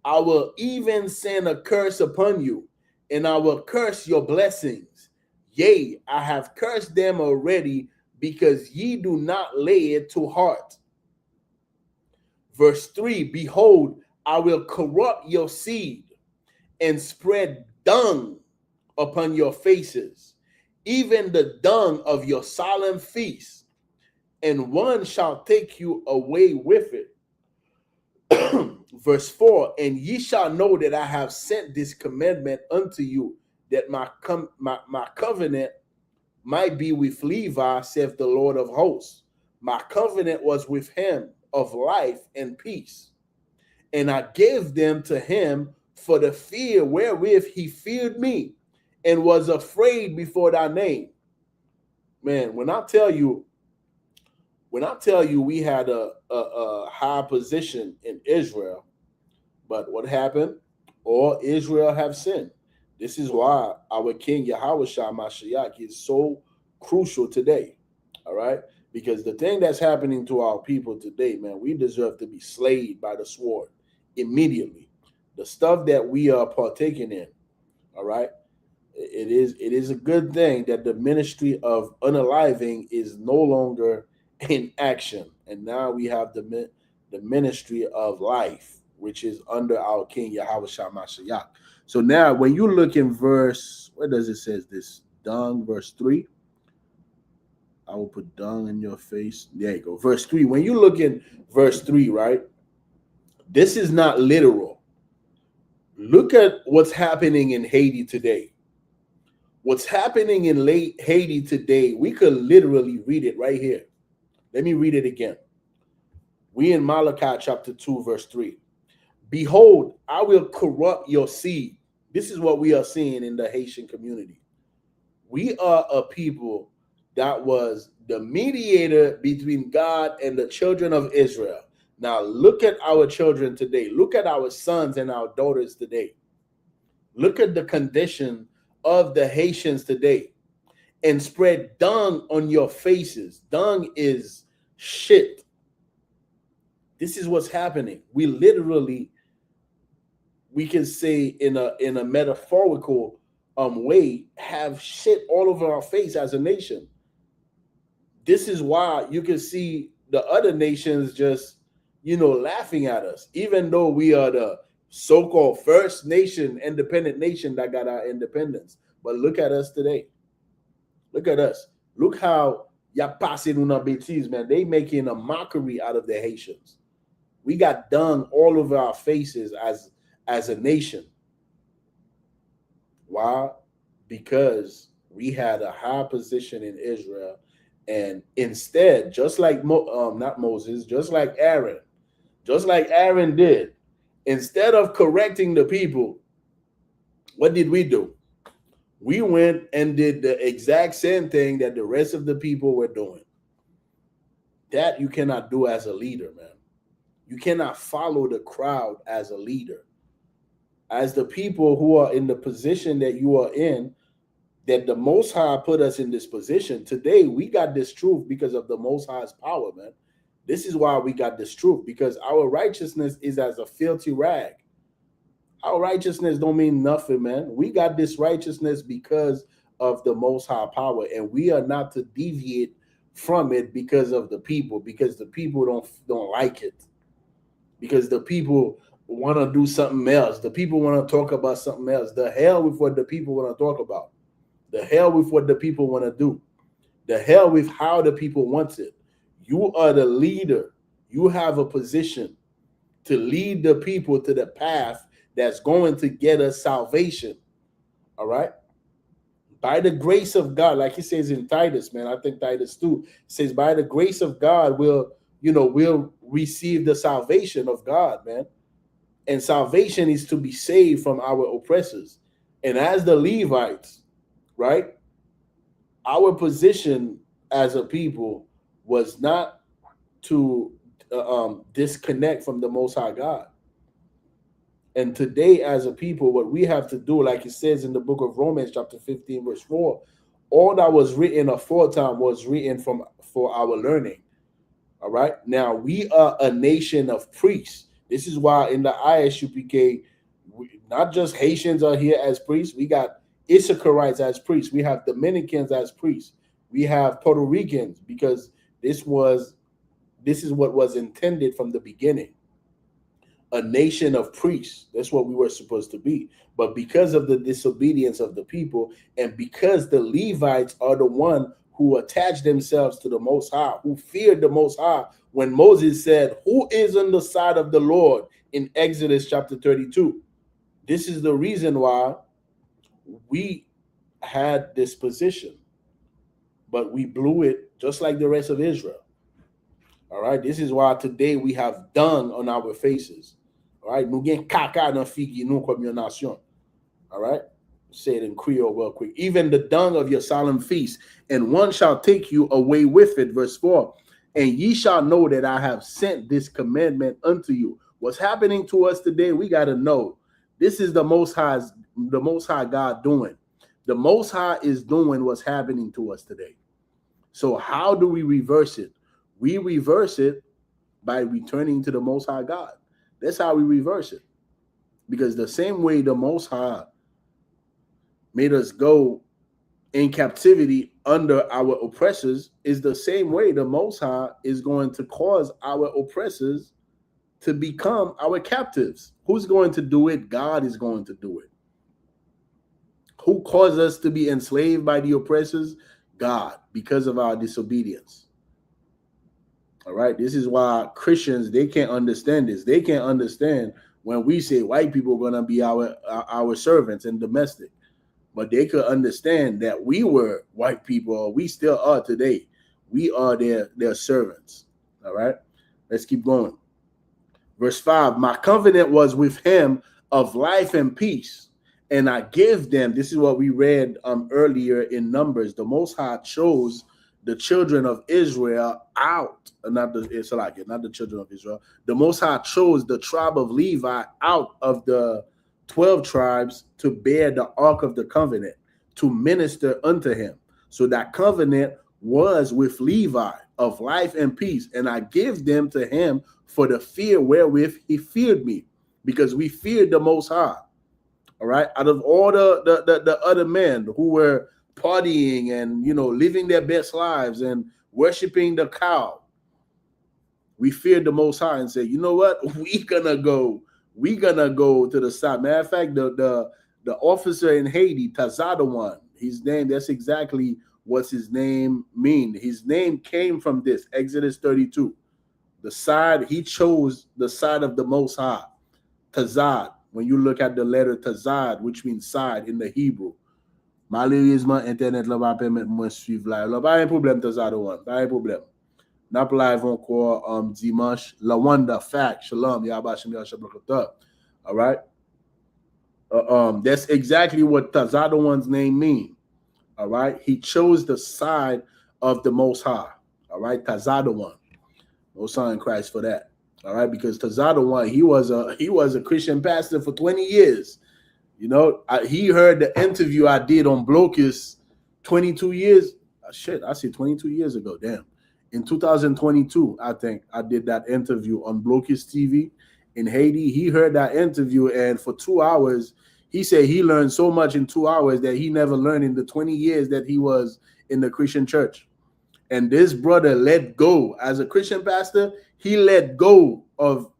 I will even send a curse upon you, and I will curse your blessings. Yea, I have cursed them already, because ye do not lay it to heart. Verse 3, behold, I will corrupt your seed and spread dung upon your faces, even the dung of your solemn feasts, and one shall take you away with it. Verse 4, and ye shall know that I have sent this commandment unto you, that my covenant might be with Levi, saith the Lord of hosts. My covenant was with him of life and peace, and I gave them to him for the fear wherewith he feared me, and was afraid before thy name. Man, when I tell you we had a high position in Israel, but what happened? All Israel have sinned. This is why our King Yahweh Shah Mashiach is so crucial today. All right? Because the thing that's happening to our people today, man, we deserve to be slayed by the sword immediately. The stuff that we are partaking in, all right? It is a good thing that the ministry of unaliving is no longer in action. And now we have the ministry of life, which is under our King Yahweh Shah Mashiach. So now when you look in verse, where does it says this? Dung, verse 3. I will put dung in your face. There you go. Verse 3. When you look in verse 3, right? This is not literal. Look at what's happening in Haiti today. What's happening in Haiti today, we could literally read it right here. Let me read it again. We in Malachi chapter 2, verse 3. Behold, I will corrupt your seed. This is what we are seeing in the Haitian community. We are a people that was the mediator between God and the children of Israel. Now look at our children today. Look at our sons and our daughters today. Look at the condition of the Haitians today, and spread dung on your faces. Dung is shit. This is what's happening. We literally, we can say in a metaphorical way, have shit all over our face as a nation. This is why you can see the other nations just, laughing at us, even though we are the so-called first nation, independent nation that got our independence. But look at us today. Look at us. Look how ya passing una bêtise, man. They making a mockery out of the Haitians. We got dung all over our faces as a nation. Why? Because we had a high position in Israel, and instead, just like not Moses, just like Aaron did, instead of correcting the people, what did we do? We went and did the exact same thing that the rest of the people were doing. That you cannot do as a leader, man. You cannot follow the crowd as a leader. As the people who are in the position that you are in, that the Most High put us in this position, today we got this truth because of the Most High's power, man. This is why we got this truth, because our righteousness is as a filthy rag. Our righteousness don't mean nothing, man. We got this righteousness because of the Most High power, and we are not to deviate from it because of the people, because the people don't like it, because the people want to do something else. The people want to talk about something else. The hell with what the people want to talk about. The hell with what the people want to do. The hell with how the people want it. You are the leader. You have a position to lead the people to the path that's going to get us salvation. All right? By the grace of God, like he says in Titus, man, I think Titus 2 says, by the grace of God, we'll receive the salvation of God, man. And salvation is to be saved from our oppressors. And as the Levites, right, our position as a people was not to disconnect from the Most High God. And today, as a people, what we have to do, like it says in the book of Romans, chapter 15, verse 4, all that was written aforetime was written for our learning. All right. Now, we are a nation of priests. This is why in the ISUPK, not just Haitians are here as priests. We got Issacharites as priests. We have Dominicans as priests. We have Puerto Ricans, because this is what was intended from the beginning. A nation of priests. That's what we were supposed to be. But because of the disobedience of the people, and because the Levites are the one who attached themselves to the Most High, who feared the Most High, when Moses said, who is on the side of the Lord in Exodus chapter 32? This is the reason why we had this position. but we blew it just like the rest of Israel. All right. This is why today we have dung on our faces. All right. Nous gen caca dans figi nous comme une nation. All right. Say it in Creole real quick. Even the dung of your solemn feast, and one shall take you away with it. Verse 4. And ye shall know that I have sent this commandment unto you. What's happening to us today, we got to know. This is the Most High God doing. The Most High is doing what's happening to us today. So how do we reverse it? We reverse it by returning to the Most High God. That's how we reverse it. Because the same way the Most High made us go in captivity under our oppressors is the same way the Most High is going to cause our oppressors to become our captives. Who's going to do it? God is going to do it. Who caused us to be enslaved by the oppressors? God, because of our disobedience. All right. This is why Christians, they can't understand this. They can't understand when we say white people are going to be our servants and domestic. But they could understand that we were white people, or we still are today. We are their servants. All right. Let's keep going. Verse 5, my covenant was with him of life and peace. And I give them, this is what we read earlier in Numbers. The Most High chose the children of Israel out, not the children of Israel. The Most High chose the tribe of Levi out of the 12 tribes to bear the ark of the covenant, to minister unto him. So that covenant was with Levi of life and peace. And I give them to him for the fear wherewith he feared me, because we feared the Most High. All right. Out of all the other men who were partying and, living their best lives and worshiping the cow, we feared the Most High and said, you know what? We're gonna go to the side. Matter of fact, the officer in Haiti, Tazadawan, his name, that's exactly what's his name mean. His name came from this, Exodus 32. The side, he chose the side of the Most High, Tazad. When you look at the letter Tazad, which means side in the Hebrew. Malheureusement, Internet ne va permettre moi suivre live. Pas un problème, Tazadawan. Pas un problème. N'a pas live encore dimanche. Lawanda, fact, shalom, yabashim yashabrakata. All right. That's exactly what Tazadawan's name means. All right. He chose the side of the Most High. All right. Tazadawan. Most High in Christ for that. All right. Because Tazadawan, he was a Christian pastor for 20 years. He heard the interview I did on Blocus 22 years. I said 22 years ago. Damn. In 2022, I think I did that interview on Blocus TV in Haiti. He heard that interview, and for 2 hours, he said he learned so much in 2 hours that he never learned in the 20 years that he was in the Christian church. And this brother let go. As a Christian pastor, he let go of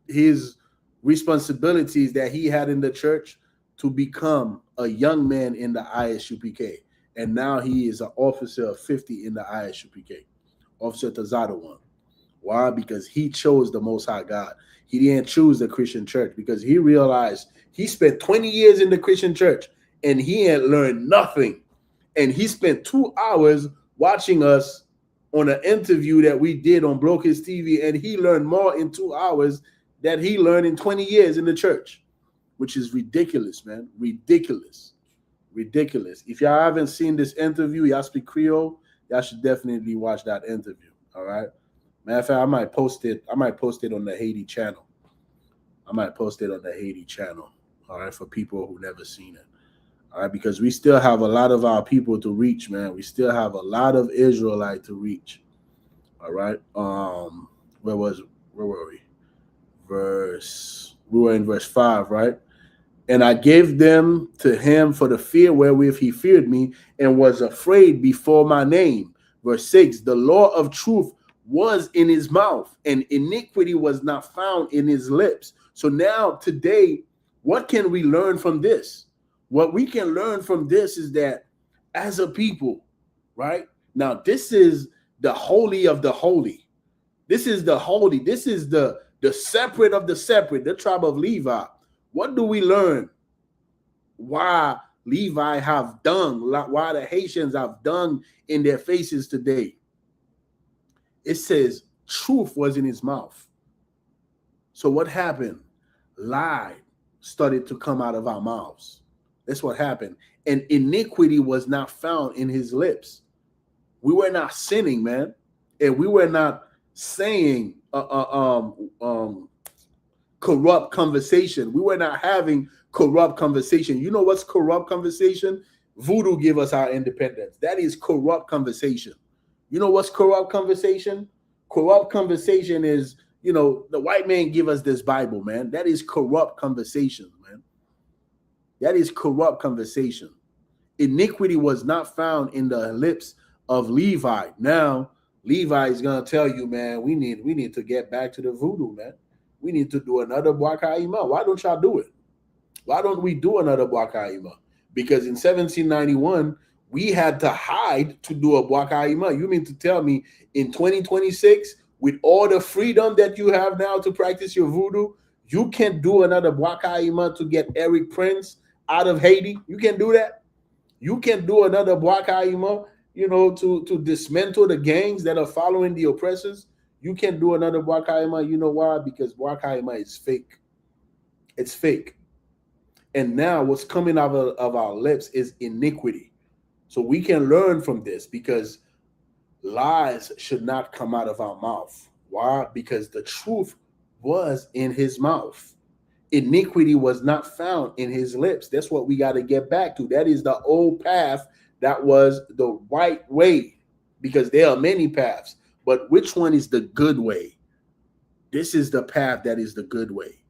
his responsibilities that he had in the church to become a young man in the ISUPK. And now he is an officer of 50 in the ISUPK. Officer Tazadawan. Why? Because he chose the Most High God. He didn't choose the Christian church because he realized he spent 20 years in the Christian church and he had learned nothing. And he spent 2 hours watching us on an interview that we did on Blocus TV, and he learned more in 2 hours than he learned in 20 years in the church, which is ridiculous, man. Ridiculous. If y'all haven't seen this interview, y'all speak Creole, y'all should definitely watch that interview. All right. Matter of fact, I might post it on the Haiti channel. All right, for people who never seen it. All right, because we still have a lot of our people to reach, man. We still have a lot of Israelite to reach. All right. Where were we? We were in verse 5, right? And I gave them to him for the fear wherewith he feared me and was afraid before my name. Verse 6, the law of truth was in his mouth and iniquity was not found in his lips. So now today, what can we learn from this? What we can learn from this is that as a people, right? Now, this is the holy of the holy. This is the holy. This is the separate of the separate, the tribe of Levi. What do we learn? Why Levi have done, why the Haitians have done in their faces today. It says truth was in his mouth. So what happened? Lie started to come out of our mouths. That's what happened. And iniquity was not found in his lips. We were not sinning, man. And we were not saying corrupt conversation. We were not having corrupt conversation. You know what's corrupt conversation? Voodoo give us our independence. That is corrupt conversation. You know what's corrupt conversation? Corrupt conversation is, the white man give us this Bible, man. That is corrupt conversation, man. That is corrupt conversation. Iniquity was not found in the lips of Levi. Now, Levi is gonna tell you, man, we need to get back to the voodoo, man. We need to do another Bwakaima. Why don't y'all do it? Why don't we do another Bwakaima? Because in 1791, we had to hide to do a Bwakaima. You mean to tell me in 2026, with all the freedom that you have now to practice your voodoo, you can't do another Bwakaima to get Eric Prince out of Haiti? You can do that? You can do another Bwakaima, to dismantle the gangs that are following the oppressors? You can do another Bwakaima. You know why? Because Bwakaima is fake. It's fake. And now what's coming out of our lips is iniquity. So we can learn from this, because lies should not come out of our mouth. Why? Because the truth was in his mouth. Iniquity was not found in his lips. That's what we got to get back to. That is the old path. That was the right way, because there are many paths. But which one is the good way? This is the path that is the good way.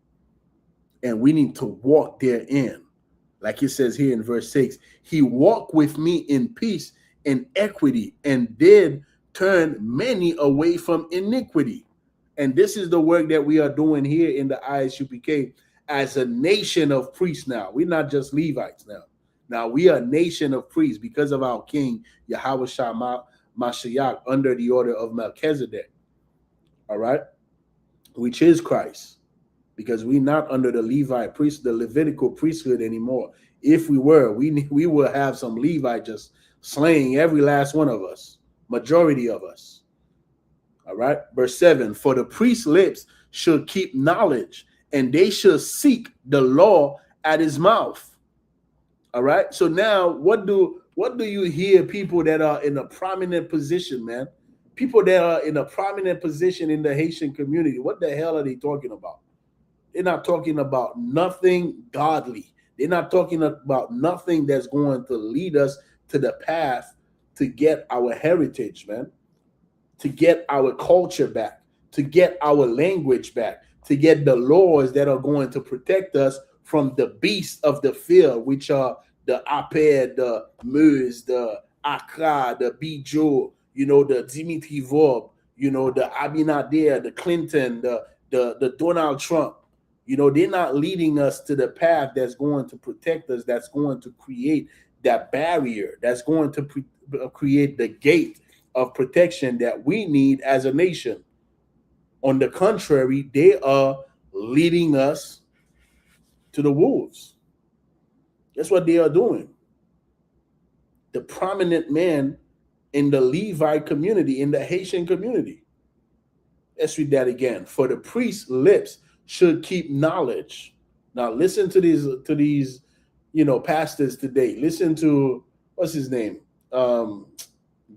And we need to walk therein. Like it says here in verse 6, he walked with me in peace and equity, and did turn many away from iniquity. And this is the work that we are doing here in the ISUPK as a nation of priests now. We're not just Levites now. Now we are a nation of priests because of our King, Yahweh Shah Mashiach, under the order of Melchizedek. All right? Which is Christ. Because we're not under the the Levitical priesthood anymore. If we were, we will have some Levite just slaying every last one of us, majority of us. All right, verse 7, for the priest's lips should keep knowledge, and they shall seek the law at his mouth. All right, so now what do you hear people that are in a prominent position, man? People that are in a prominent position in the Haitian community, what the hell are they talking about? They're not talking about nothing godly. They're not talking about nothing that's going to lead us to the path to get our heritage, man, to get our culture back, to get our language back, to get the laws that are going to protect us from the beasts of the field, which are the Aped, the Meuse, the Accra, the Bijo, the Dimitri Vob, the Abinader, the Clinton, the Donald Trump. They're not leading us to the path that's going to protect us, that's going to create that barrier, that's going to create the gate of protection that we need as a nation. On the contrary, they are leading us to the wolves. That's what they are doing. The prominent men in the Levite community, in the Haitian community. Let's read that again. For the priest's lips should keep knowledge. Now listen to these, pastors today. Listen to, what's his name?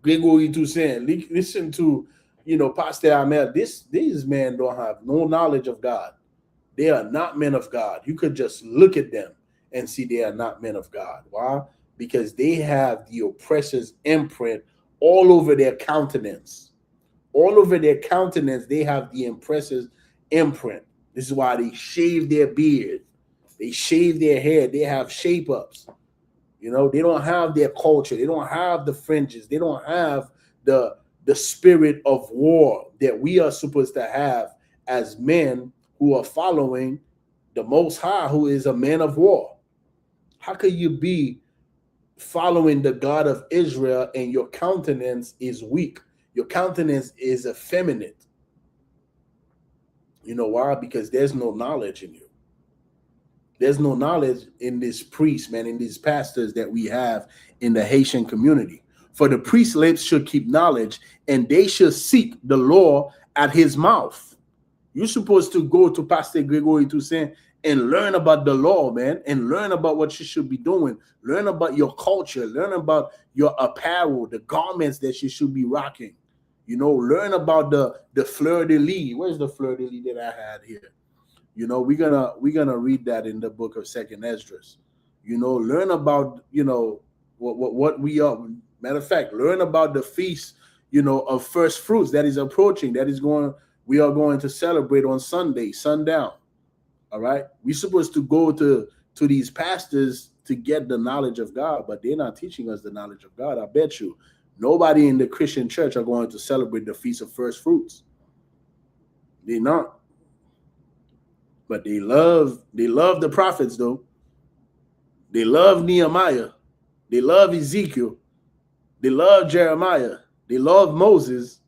Gregory Toussaint. Listen to, Pastor Ahmed. These men don't have no knowledge of God. They are not men of God. You could just look at them and see they are not men of God. Why? Because they have the oppressor's imprint all over their countenance. All over their countenance, they have the oppressor's imprint. This is why they shave their beard. They shave their hair. They have shape-ups. They don't have their culture. They don't have the fringes. They don't have the spirit of war that we are supposed to have as men who are following the Most High, who is a man of war. How could you be following the God of Israel and your countenance is weak? Your countenance is effeminate. You know why? Because there's no knowledge in you. There's no knowledge in this priest, man, in these pastors that we have in the Haitian community. For the priest's lips should keep knowledge, and they should seek the law at his mouth. You're supposed to go to Pastor Gregory Toussaint and learn about the law, man, and learn about what you should be doing. Learn about your culture. Learn about your apparel, the garments that you should be rocking. You know, learn about the fleur de lis. Where's the fleur de lis that I had here? You know, we're gonna read that in the book of Second Esdras. You know, learn about, you know, what we are. Matter of fact, learn about the feast, you know, of first fruits that is approaching. We are going to celebrate on Sunday, sundown. All right, we're supposed to go to these pastors to get the knowledge of God, but they're not teaching us the knowledge of God. I bet you nobody in the Christian church are going to celebrate the feast of first fruits. They're not. But they love the prophets, though. They love Nehemiah. They love Ezekiel. They love Jeremiah. They love Moses,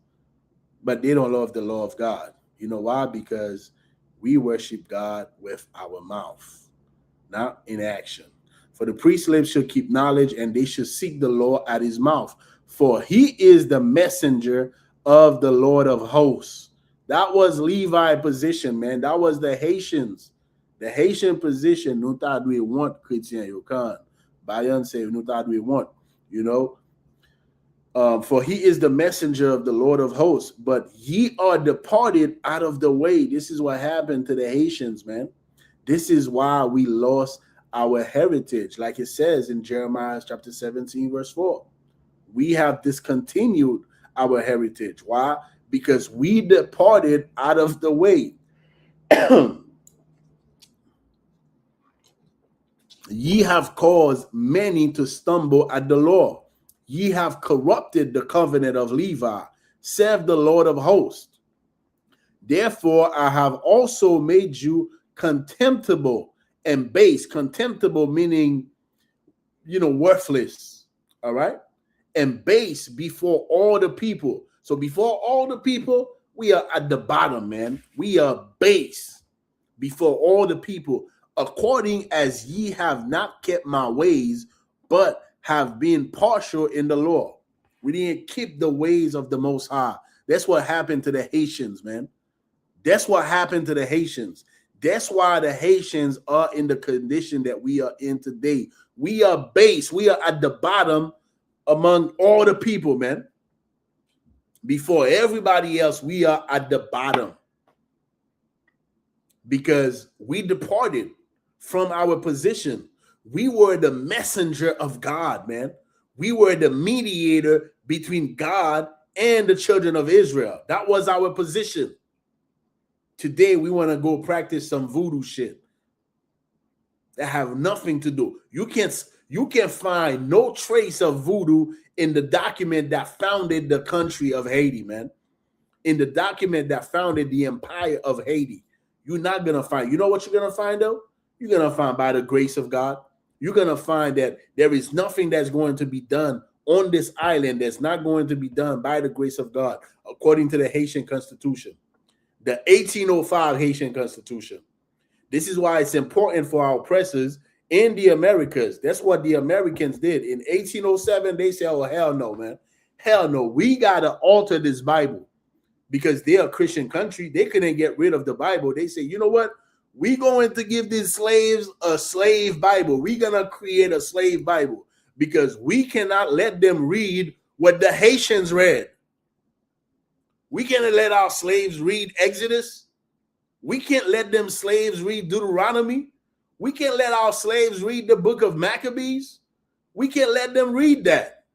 but they don't love the law of God. You know why? Because we worship God with our mouth, not in action. For the priest's lips should keep knowledge, and they should seek the law at his mouth. For he is the messenger of the Lord of hosts. That was Levi's position, man. That was the Haitians. The Haitian position, nous ta dwe want chrétien yo kan. Bayan say, nous ta dwe want, you know. For he is the messenger of the Lord of hosts, but ye are departed out of the way. This is what happened to the Haitians, man. This is why we lost our heritage. Like it says in Jeremiah chapter 17, verse 4. We have discontinued our heritage. Why? Because we departed out of the way. Ye have caused many to stumble at the law. Ye have corrupted the covenant of Levi, saith the Lord of hosts. Therefore, I have also made you contemptible and base. Contemptible meaning, you know, worthless. All right. And base before all the people. So before all the people, we are at the bottom, man. We are base before all the people, according as ye have not kept my ways, but have been partial in the law. We didn't keep the ways of the Most High. That's what happened to the Haitians, man. That's what happened to the Haitians. That's why the Haitians are in the condition that we are in today. We are base. We are at the bottom among all the people, man. Before everybody else, we are at the bottom because we departed from our position. We were the messenger of God, man. We were the mediator between God and the children of Israel. That was our position. Today, we want to go practice some voodoo shit that have nothing to do. You can't find no trace of voodoo in the document that founded the country of Haiti, man. In the document that founded the empire of Haiti. You're not going to find. You know what you're going to find, though? You're going to find by the grace of God. You're going to find that there is nothing that's going to be done on this island that's not going to be done by the grace of God, according to the Haitian Constitution, the 1805 Haitian Constitution. This is why it's important for our oppressors in the Americas. That's what the Americans did. In 1807, they said, oh, hell no, man. Hell no. We got to alter this Bible because they're a Christian country. They couldn't get rid of the Bible. They say, you know what? We're going to give these slaves a slave Bible. We're going to create a slave Bible because we cannot let them read what the Haitians read. We can't let our slaves read Exodus. We can't let them slaves read Deuteronomy. We can't let our slaves read the book of Maccabees. We can't let them read that.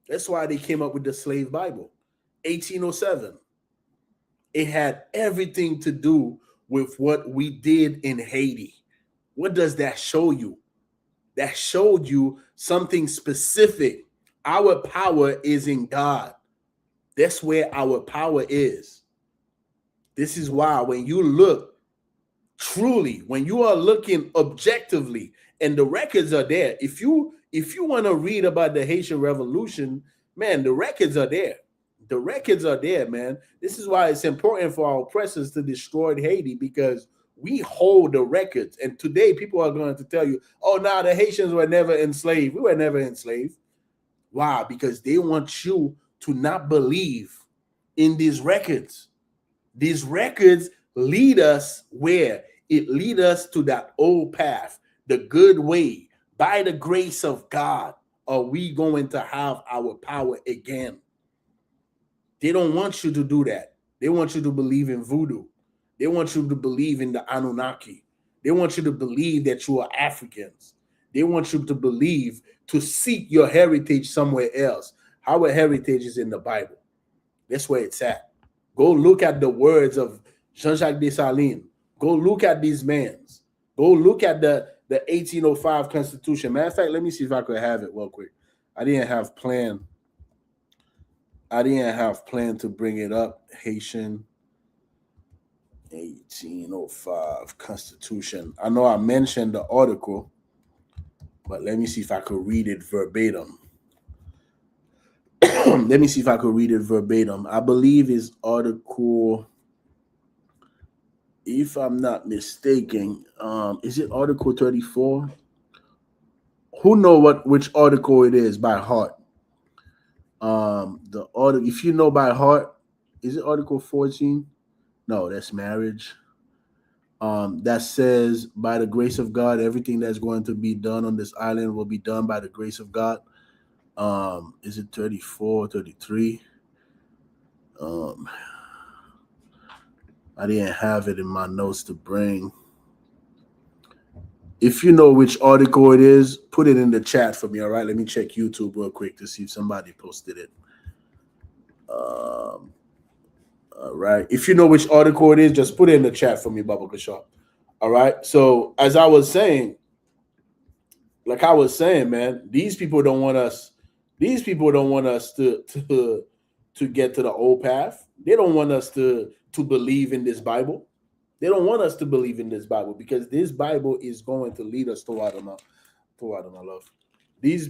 That's why they came up with the slave Bible, 1807. It had everything to do with what we did in Haiti. What does that show you? That showed you something specific. Our power is in God. That's where our power is. This is why when you look truly, when you are looking objectively, and the records are there. If you want to read about the Haitian Revolution, man, the records are there. The records are there, man. This is why it's important for our oppressors to destroy Haiti, because We hold the records. And today people are going to tell you, oh, no, the Haitians were never enslaved. We were never enslaved. Why? Because they want you to not believe in these records. These records lead us where? It lead us to that old path, the good way. By the grace of God, are we going to have our power again? They don't want you to do that. They want you to believe in voodoo. They want you to believe in the Anunnaki. They want you to believe that you are Africans. They want you to believe, to seek your heritage somewhere else. Our heritage is in the Bible. That's where it's at. Go look at the words of Jean-Jacques Dessalines. Go look at these men. Go look at the 1805 Constitution. Matter of fact, let me see if I could have it real quick. I didn't have plan to bring it up. Haitian 1805 Constitution. I know I mentioned the article, but let me see if I could read it verbatim. Let me see if I could read it verbatim. I believe it's article, if I'm not mistaken, is it article 34? Who know which article it is by heart? The article, if you know by heart, is it article 14? No, that's marriage. That says, by the grace of God, everything that's going to be done on this island will be done by the grace of God. Is it 34, 33? I didn't have it in my notes to bring. If you know which article it is, put it in the chat for me, all right? Let me check YouTube real quick to see if somebody posted it. All right. If you know which article it is, just put it in the chat for me, Baba Kashar. All right. So as I was saying, man, these people don't want us to get to the old path. They don't want us to believe in this Bible. They don't want us to believe in this Bible, because this Bible is going to lead us toward love. These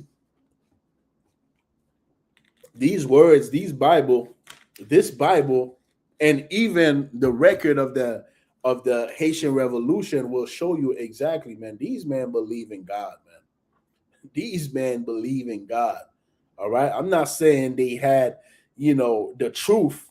words, this Bible, and even the record of the Haitian Revolution will show you exactly, man. These men believe in God, man. These men believe in God. All right. I'm not saying they had, the truth.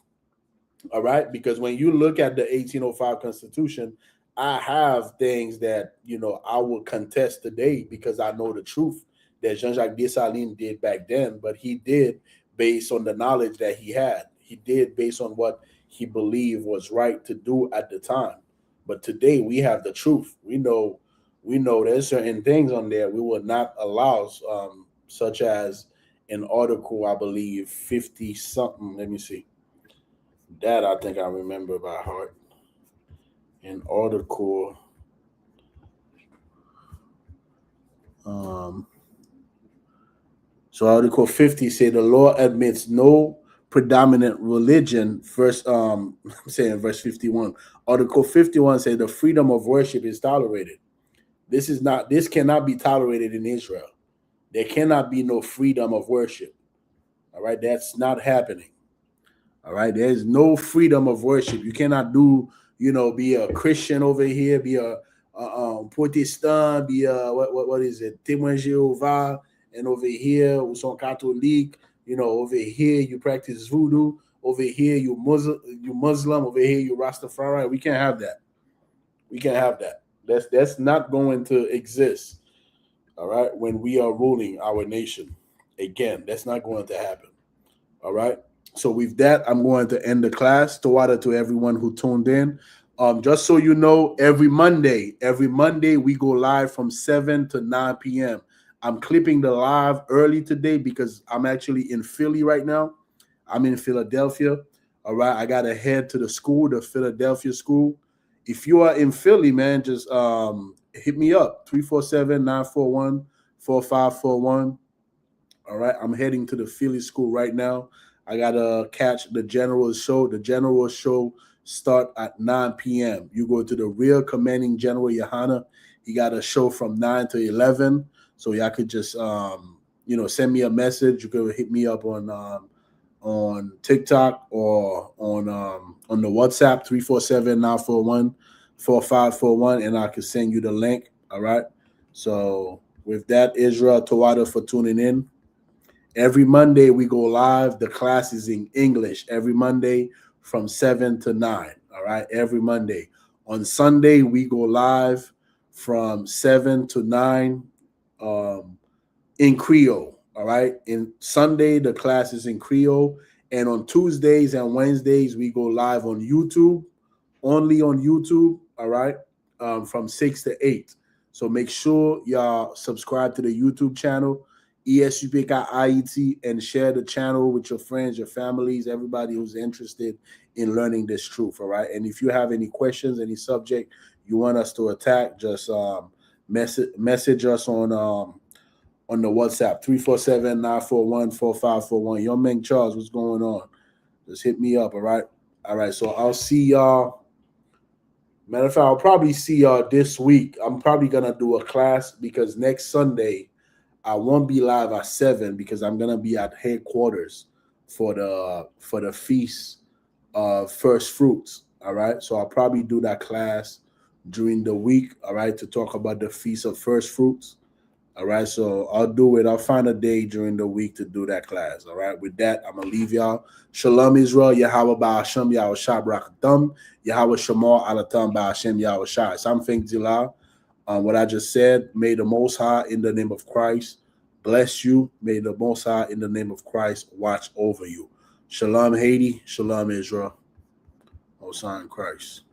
All right. Because when you look at the 1805 Constitution, I have things that, I will contest today, because I know the truth that Jean-Jacques Dessalines did back then, but he did based on the knowledge that he had. He did based on what he believed was right to do at the time. But today we have the truth. We know there's certain things on there we will not allow, such as an article, I believe 50 something. Let me see. That I think I remember by heart. An article. So Article 50 say the law admits no predominant religion. First, I'm saying verse 51. Article 51 say the freedom of worship is tolerated. This cannot be tolerated in Israel. There cannot be no freedom of worship. All right, that's not happening. All right, there's no freedom of worship. You cannot be a Christian over here, be a Protestant, be a what is it, Témoin Jéhovah, and over here we sont Catholic. Over here you practice voodoo. Over here you Muslim. Over here you Rastafari. We can't have that. We can't have that. That's not going to exist. All right, when we are ruling our nation, again, that's not going to happen. All right. So with that, I'm going to end the class. Tawada to everyone who tuned in. Just so you know, every Monday we go live from 7 to 9 p.m. I'm clipping the live early today because I'm actually in Philly right now. I'm in Philadelphia. All right. I got to head to the school, the Philadelphia school. If you are in Philly, man, just hit me up, 347-941-4541. All right. I'm heading to the Philly school right now. I got to catch the general show. The general show start at 9 p.m. You go to the real commanding General Yohana. He got a show from 9 to 11. So y'all could just, send me a message. You could hit me up on TikTok or on the WhatsApp, 347-941 4541, and I can send you the link. All right. So with that, Israel Tawada for tuning in. Every Monday we go live. The class is in English every Monday from 7 to 9. All right. Every Monday. On Sunday, we go live from 7 to 9 in Creole. All right. In Sunday, the class is in Creole. And on Tuesdays and Wednesdays, we go live on YouTube, only on YouTube. All right. From 6 to 8. So make sure y'all subscribe to the YouTube channel, ESUPK IET, and share the channel with your friends, your families, everybody who's interested in learning this truth. All right. And if you have any questions, any subject you want us to attack, just message us on the WhatsApp 347-941-4541. Young Ming Charles, what's going on? Just hit me up. All right. All right. So I'll see y'all. Matter of fact, I'll probably see y'all this week. I'm probably gonna do a class because next Sunday I won't be live at 7 because I'm gonna be at headquarters for the feast of first fruits. All right. So I'll probably do that class during the week. All right, to talk about the feast of first fruits. All right, so I'll do it. I'll find a day during the week to do that class. All right, with that, I'm going to leave y'all. Shalom, Israel. Yahweh Ba'ashem Yahweh Shah Brakatham. Yahweh Shamar Alatam Ba'ashem Yahweh Shah. Something Zillah. What I just said, may the Most High in the name of Christ bless you. May the Most High in the name of Christ watch over you. Shalom, Haiti. Shalom, Israel. Most High in Christ.